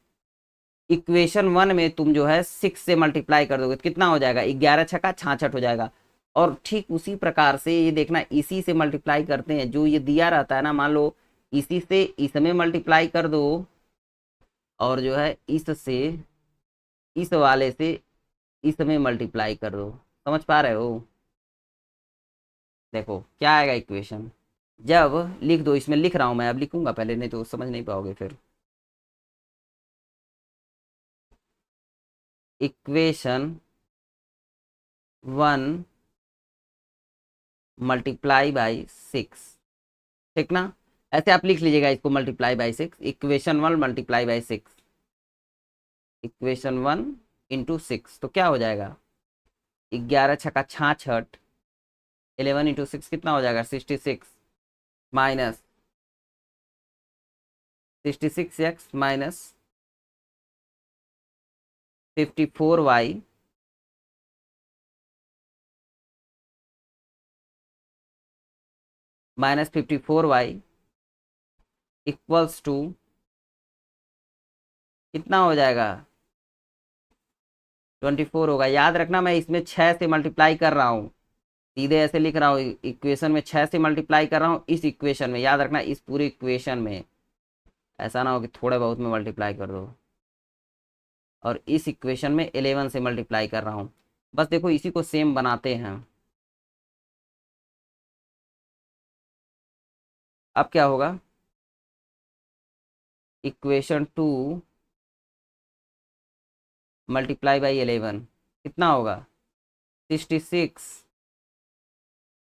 इक्वेशन 1 में तुम जो है 6 से मल्टीप्लाई कर दोगे तो कितना हो जाएगा, 11×6 = 66 हो जाएगा। और ठीक उसी प्रकार से ये देखना, इसी से मल्टीप्लाई करते हैं, जो ये दिया रहता है ना, मान लो इसी से इसमें मल्टीप्लाई कर दो, और जो है इससे इस वाले से इसमें मल्टीप्लाई कर दो। समझ पा रहे हो। देखो क्या आएगा इक्वेशन, जब लिख दो, इसमें लिख रहा हूं मैं, अब लिखूंगा पहले, नहीं तो समझ नहीं पाओगे फिर। इक्वेशन 1 × 6 ठीक ना। ऐसे आप लिख लीजिएगा इसको, ×6, इक्वेशन 1 × 6, इक्वेशन 1 × 6 तो क्या हो जाएगा, 11×6 = 66, 11 × 6 कितना हो जाएगा, 66 minus 66x minus 54y minus 54y equals to कितना हो जाएगा? 24 होगा। याद रखना मैं इसमें 6 से मल्टीप्लाई कर रहा हूँ, सीधे ऐसे लिख रहा हूँ, इक्वेशन में 6 से मल्टीप्लाई कर रहा हूँ इस इक्वेशन में। याद रखना इस पूरे इक्वेशन में, ऐसा ना हो कि थोड़े बहुत में मल्टीप्लाई कर दो। और इस इक्वेशन में 11 से मल्टीप्लाई कर रहा हूँ। बस देखो इसी को सेम बनाते हैं। अब क्या होगा? इक्वेशन 2 मल्टीप्लाई बाई 11 कितना होगा? 66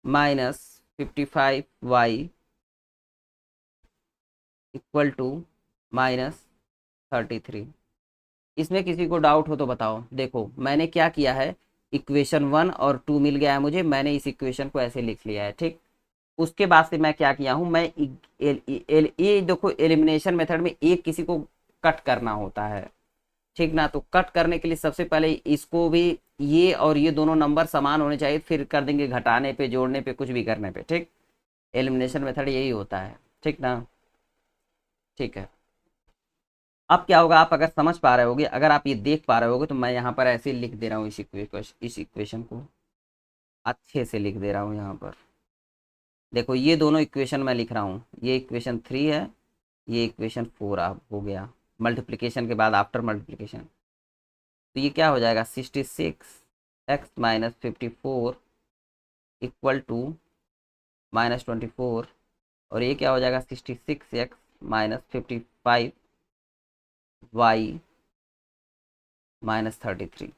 minus 55y equal to minus 33। इसमें किसी को डाउट हो तो बताओ। देखो मैंने क्या किया है, इक्वेशन 1 और 2 मिल गया है मुझे, मैंने इस इक्वेशन को ऐसे लिख लिया है, ठीक। उसके बाद से मैं क्या किया हूँ, मैं ये देखो एलिमिनेशन मेथड में एक किसी को कट करना होता है, ठीक ना। तो कट करने के लिए सबसे पहले इसको भी, ये और ये दोनों नंबर समान होने चाहिए, फिर कर देंगे घटाने पे, जोड़ने पे, कुछ भी करने पे, ठीक। एलिमिनेशन मेथड यही होता है, ठीक ना। ठीक है। अब क्या होगा, आप अगर समझ पा रहे होगे, अगर आप ये देख पा रहे होगे, तो मैं यहाँ पर ऐसे लिख दे रहा हूँ इस इक्वेशन को अच्छे से लिख दे रहा हूँ यहाँ पर। देखो ये दोनों इक्वेशन मैं लिख रहा हूँ, ये इक्वेशन 3 है, ये इक्वेशन 4 आप हो गया मल्टीप्लिकेशन के बाद, आफ्टर मल्टीप्लिकेशन। तो ये क्या हो जाएगा, 66x minus 54 equal to minus 24। और ये क्या हो जाएगा, 66x माइनस 55y माइनस 33।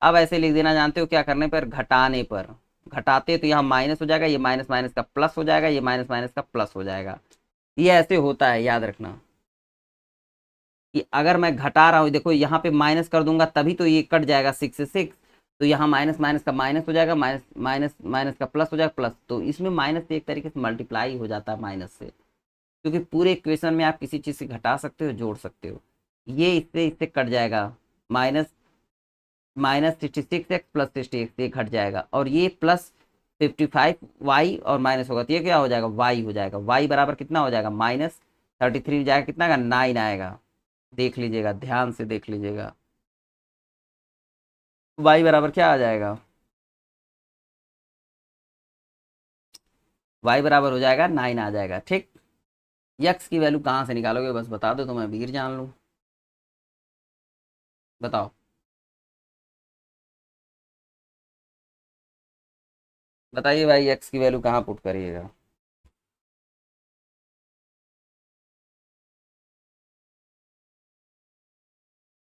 अब ऐसे लिख देना, जानते हो क्या करने पर, घटाने पर। घटाते तो यहाँ माइनस हो जाएगा, ये माइनस माइनस का प्लस हो जाएगा, ये माइनस माइनस का प्लस हो जाएगा। ये ऐसे होता है, याद रखना कि अगर मैं घटा रहा हूँ, देखो यहाँ पे माइनस कर दूंगा तभी तो ये कट जाएगा 6 से 6, तो यहाँ माइनस माइनस का माइनस हो जाएगा, माइनस माइनस माइनस का प्लस हो जाएगा, प्लस। तो इसमें माइनस से एक तरीके से मल्टीप्लाई हो जाता है माइनस से, क्योंकि पूरे इक्वेशन में आप किसी चीज़ से घटा सकते हो, जोड़ सकते हो। ये इससे इससे कट जाएगा, माइनस माइनस 66x प्लस 66 ये घट जाएगा, और ये प्लस 55y और माइनस होगा, तो ये क्या हो जाएगा, y हो जाएगा। y बराबर कितना हो जाएगा, माइनस 33 जाएगा, कितना का 9 आएगा। देख लीजिएगा, ध्यान से देख लीजिएगा, y बराबर क्या आ जाएगा, y बराबर हो जाएगा 9 आ जाएगा, ठीक। यक्स की वैल्यू कहाँ से निकालोगे, बस बता दो तो मैं वीर जान लूँ। बताओ, बताइए भाई, यक्स की वैल्यू कहाँ पुट करिएगा।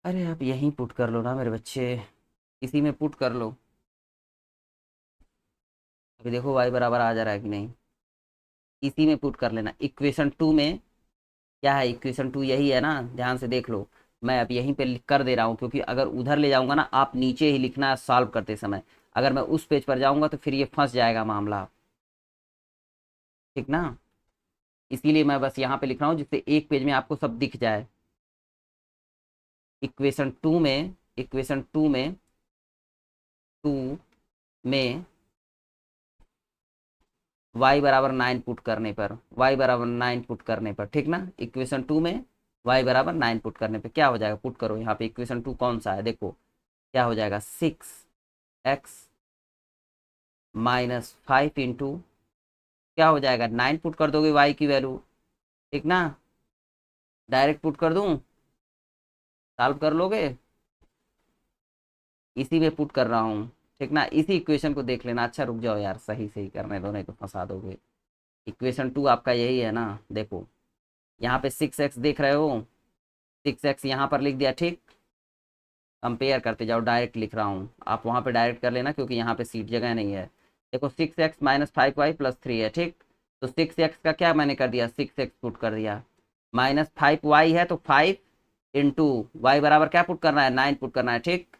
अरे आप यहीं पुट कर लो ना मेरे बच्चे, इसी में पुट कर लो। अभी देखो y बराबर आ जा रहा है कि नहीं, इसी में पुट कर लेना। इक्वेशन 2 में क्या है, इक्वेशन 2 यही है ना, ध्यान से देख लो। मैं अब यहीं पे लिख कर दे रहा हूँ, क्योंकि अगर उधर ले जाऊंगा ना, आप नीचे ही लिखना है सॉल्व करते समय, अगर मैं उस पेज पर जाऊंगा तो फिर ये फंस जाएगा मामला, ठीक ना। इसीलिए मैं बस यहाँ पे लिख रहा हूँ, जिससे एक पेज में आपको सब दिख जाए। इक्वेशन 2 में y बराबर 9 पुट करने पर, y बराबर 9 पुट करने पर, ठीक ना। इक्वेशन 2 में y बराबर 9 पुट करने पर क्या हो जाएगा, पुट करो यहाँ पे। इक्वेशन 2 कौन सा है, देखो क्या हो जाएगा, 6x माइनस 5 इंटू क्या हो जाएगा, 9 पुट कर दोगे y की वैल्यू, ठीक ना। डायरेक्ट पुट कर दूं, सॉल्व कर लोगे, इसी में पुट कर रहा हूँ, ठीक ना। इसी इक्वेशन को देख लेना। अच्छा रुक जाओ यार, सही सही करने दो, नहीं तो फंसा दोगे। इक्वेशन 2 आपका यही है ना, देखो यहाँ पे 6x देख रहे हो, 6x यहाँ पर लिख दिया, ठीक। कंपेयर करते जाओ, डायरेक्ट लिख रहा हूँ, आप वहाँ पे डायरेक्ट कर लेना, क्योंकि यहाँ पे सीट जगह नहीं है। देखो 6x माइनस 5y प्लस 3 है, ठीक। तो 6x का क्या मैंने कर दिया, 6x पुट कर दिया, माइनस 5y है तो 5 इंटू वाई बराबर क्या पुट करना है, 9 पुट करना है, ठीक।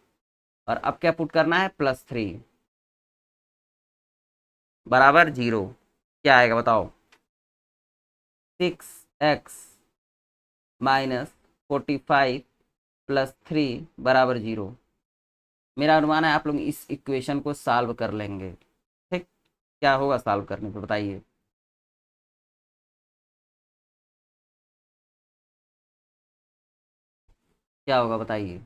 और अब क्या पुट करना है, +3 बराबर 0। क्या आएगा बताओ, 6 एक्स माइनस 45 प्लस 3 बराबर 0। मेरा अनुमान है आप लोग इस इक्वेशन को सॉल्व कर लेंगे। ठीक, क्या होगा सॉल्व करने पे बताइए। क्या होगा बताइए।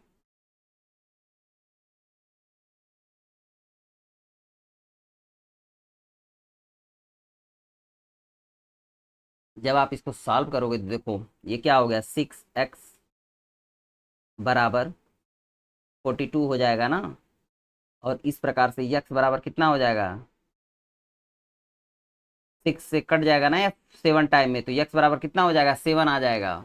जब आप इसको सॉल्व करोगे तो देखो ये क्या हो गया, 6x बराबर 42 हो जाएगा ना। और इस प्रकार से यक्स बराबर कितना हो जाएगा, 6 से कट जाएगा ना या 7 टाइम में, तो यक्स बराबर कितना हो जाएगा, 7 आ जाएगा।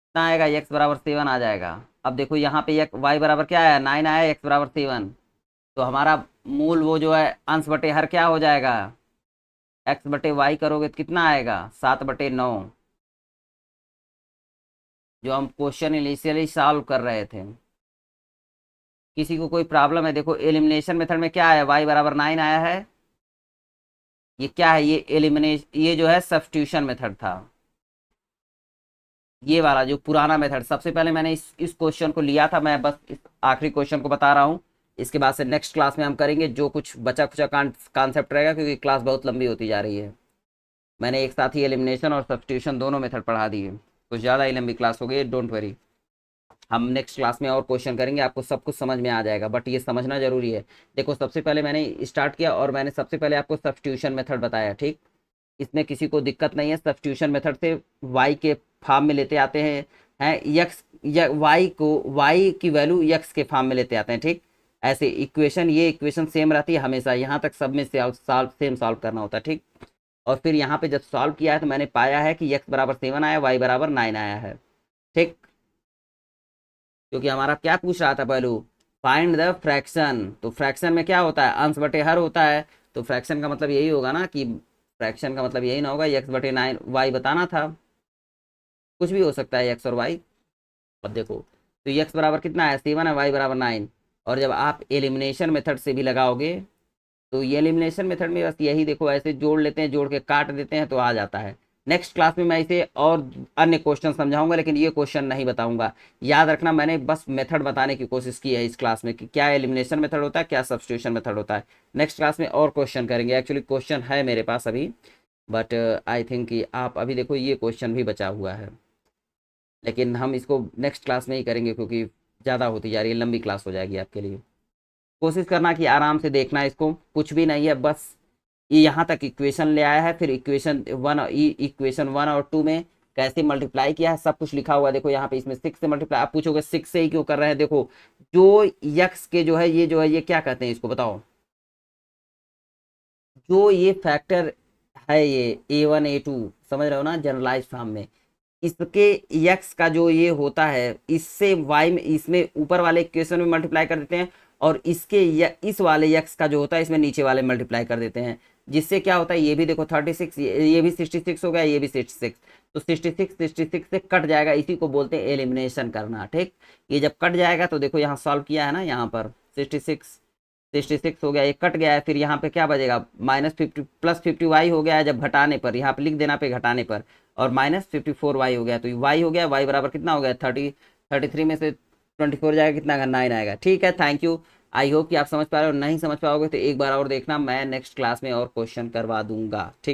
कितना आएगा, यक्स बराबर 7 आ जाएगा। अब देखो यहाँ पे यक वाई बराबर क्या आया, 9 आया, एक्स बराबर 7। तो हमारा मूल वो जो है अंश बटे हर क्या हो जाएगा, एक्स बटे वाई करोगे तो कितना आएगा, 7/9, जो हम क्वेश्चन इनिशियली सॉल्व कर रहे थे। किसी को कोई प्रॉब्लम है, देखो एलिमिनेशन मेथड में क्या आया, वाई बराबर 9 आया है। ये क्या है, ये एलिमिनेशन, ये जो है सब्स्टिट्यूशन मेथड था। ये वाला जो पुराना मेथड, सबसे पहले मैंने इस क्वेश्चन को लिया था, मैं बस इस आखिरी क्वेश्चन को बता रहा हूँ। इसके बाद से नेक्स्ट क्लास में हम करेंगे जो कुछ बचा खुचा कॉन्सेप्ट रहेगा, क्योंकि क्लास बहुत लंबी होती जा रही है। मैंने एक साथ ही एलिमिनेशन और सब्स्टिट्यूशन दोनों मेथड पढ़ा दिए, कुछ ज़्यादा ही लंबी क्लास हो गई, डोंट वरी। हम नेक्स्ट क्लास में और क्वेश्चन करेंगे, आपको सब कुछ समझ में आ जाएगा, बट ये समझना जरूरी है। देखो सबसे पहले मैंने स्टार्ट किया और मैंने सबसे पहले आपको सब्स्टिट्यूशन मेथड बताया, ठीक। इसमें किसी को दिक्कत नहीं है, सब्स्टिट्यूशन मेथड से वाई के फॉर्म में लेते आते हैं यक्स या वाई को, वाई की वैल्यू यक्स के फॉर्म में लेते आते हैं, ठीक। ऐसे इक्वेशन, ये इक्वेशन सेम रहती है हमेशा, यहाँ तक सब में से सॉल्व सेम सॉल्व करना होता है, ठीक। और फिर यहाँ पे जब सॉल्व किया है तो मैंने पाया है कि यक्स बराबर 7 आया, वाई बराबर 9 आया है, ठीक। क्योंकि हमारा क्या पूछ रहा था पहलू, फाइंड द फ्रैक्शन। तो फ्रैक्शन में क्या होता है, अंश बटे हर होता है। तो फ्रैक्शन का मतलब यही होगा ना, कि फ्रैक्शन का मतलब यही ना होगा, एक्स बटे 9 वाई बताना था, कुछ भी हो सकता है एक्स और वाई। अब देखो तो एक्स बराबर कितना है, 7 है, वाई बराबर 9। और जब आप एलिमिनेशन मेथड से भी लगाओगे तो ये एलिमिनेशन मेथड में बस यही देखो, ऐसे जोड़ लेते हैं, जोड़ के काट देते हैं तो आ जाता है। नेक्स्ट क्लास में मैं इसे और अन्य क्वेश्चन समझाऊंगा, लेकिन ये क्वेश्चन नहीं बताऊंगा। याद रखना, मैंने बस मेथड बताने की कोशिश की है इस क्लास में, कि क्या एलिमिनेशन मेथड होता है, क्या सब्स्टिट्यूशन मेथड होता है। नेक्स्ट क्लास में और क्वेश्चन करेंगे, एक्चुअली क्वेश्चन है मेरे पास अभी, बट आई थिंक कि आप अभी देखो ये क्वेश्चन भी बचा हुआ है, लेकिन हम इसको नेक्स्ट क्लास में ही करेंगे, क्योंकि ज़्यादा होती जा रही है, लंबी क्लास हो जाएगी आपके लिए। कोशिश करना कि आराम से देखना, इसको कुछ भी नहीं है, बस ये यहाँ तक इक्वेशन ले आया है, फिर इक्वेशन 1 और 2 में कैसे मल्टीप्लाई किया है सब कुछ लिखा हुआ है। देखो यहाँ पे इसमें 6 से मल्टीप्लाई, आप पूछोगे 6 से ही क्यों कर रहे हैं, देखो जो यक्स के जो है, ये जो है ये क्या कहते हैं इसको बताओ, जो ये फैक्टर है, ये A1 A2, समझ रहे हो ना, जनरलाइज फॉर्म में, इसके यक्स का जो ये होता है, इससे वाई में, इसमें ऊपर वाले इक्वेशन में मल्टीप्लाई कर देते हैं, और इसके इस वाले यक्स का जो होता है इसमें नीचे वाले मल्टीप्लाई कर देते हैं, जिससे क्या होता है, ये भी देखो 36, ये भी 66 हो गया, ये भी 66। तो 66 से कट जाएगा, इसी को बोलते हैं एलिमिनेशन करना, ठीक। ये जब कट जाएगा तो देखो यहाँ सॉल्व किया है ना, यहाँ पर 66 हो गया, ये कट गया है, फिर यहाँ पे क्या बचेगा, -50 +50 वाई हो गया है, जब घटाने पर यहाँ पे लिख देना पे घटाने पर, और -54 वाई हो गया, तो वाई हो गया, वाई बराबर कितना हो गया, 33 में से 24 जाएगा, कितना आएगा, 9 आएगा, ठीक है। थैंक यू, आई होप कि आप समझ पा रहे हो, नहीं समझ पाओगे तो एक बार और देखना, मैं नेक्स्ट क्लास में और क्वेश्चन करवा दूंगा, ठीक।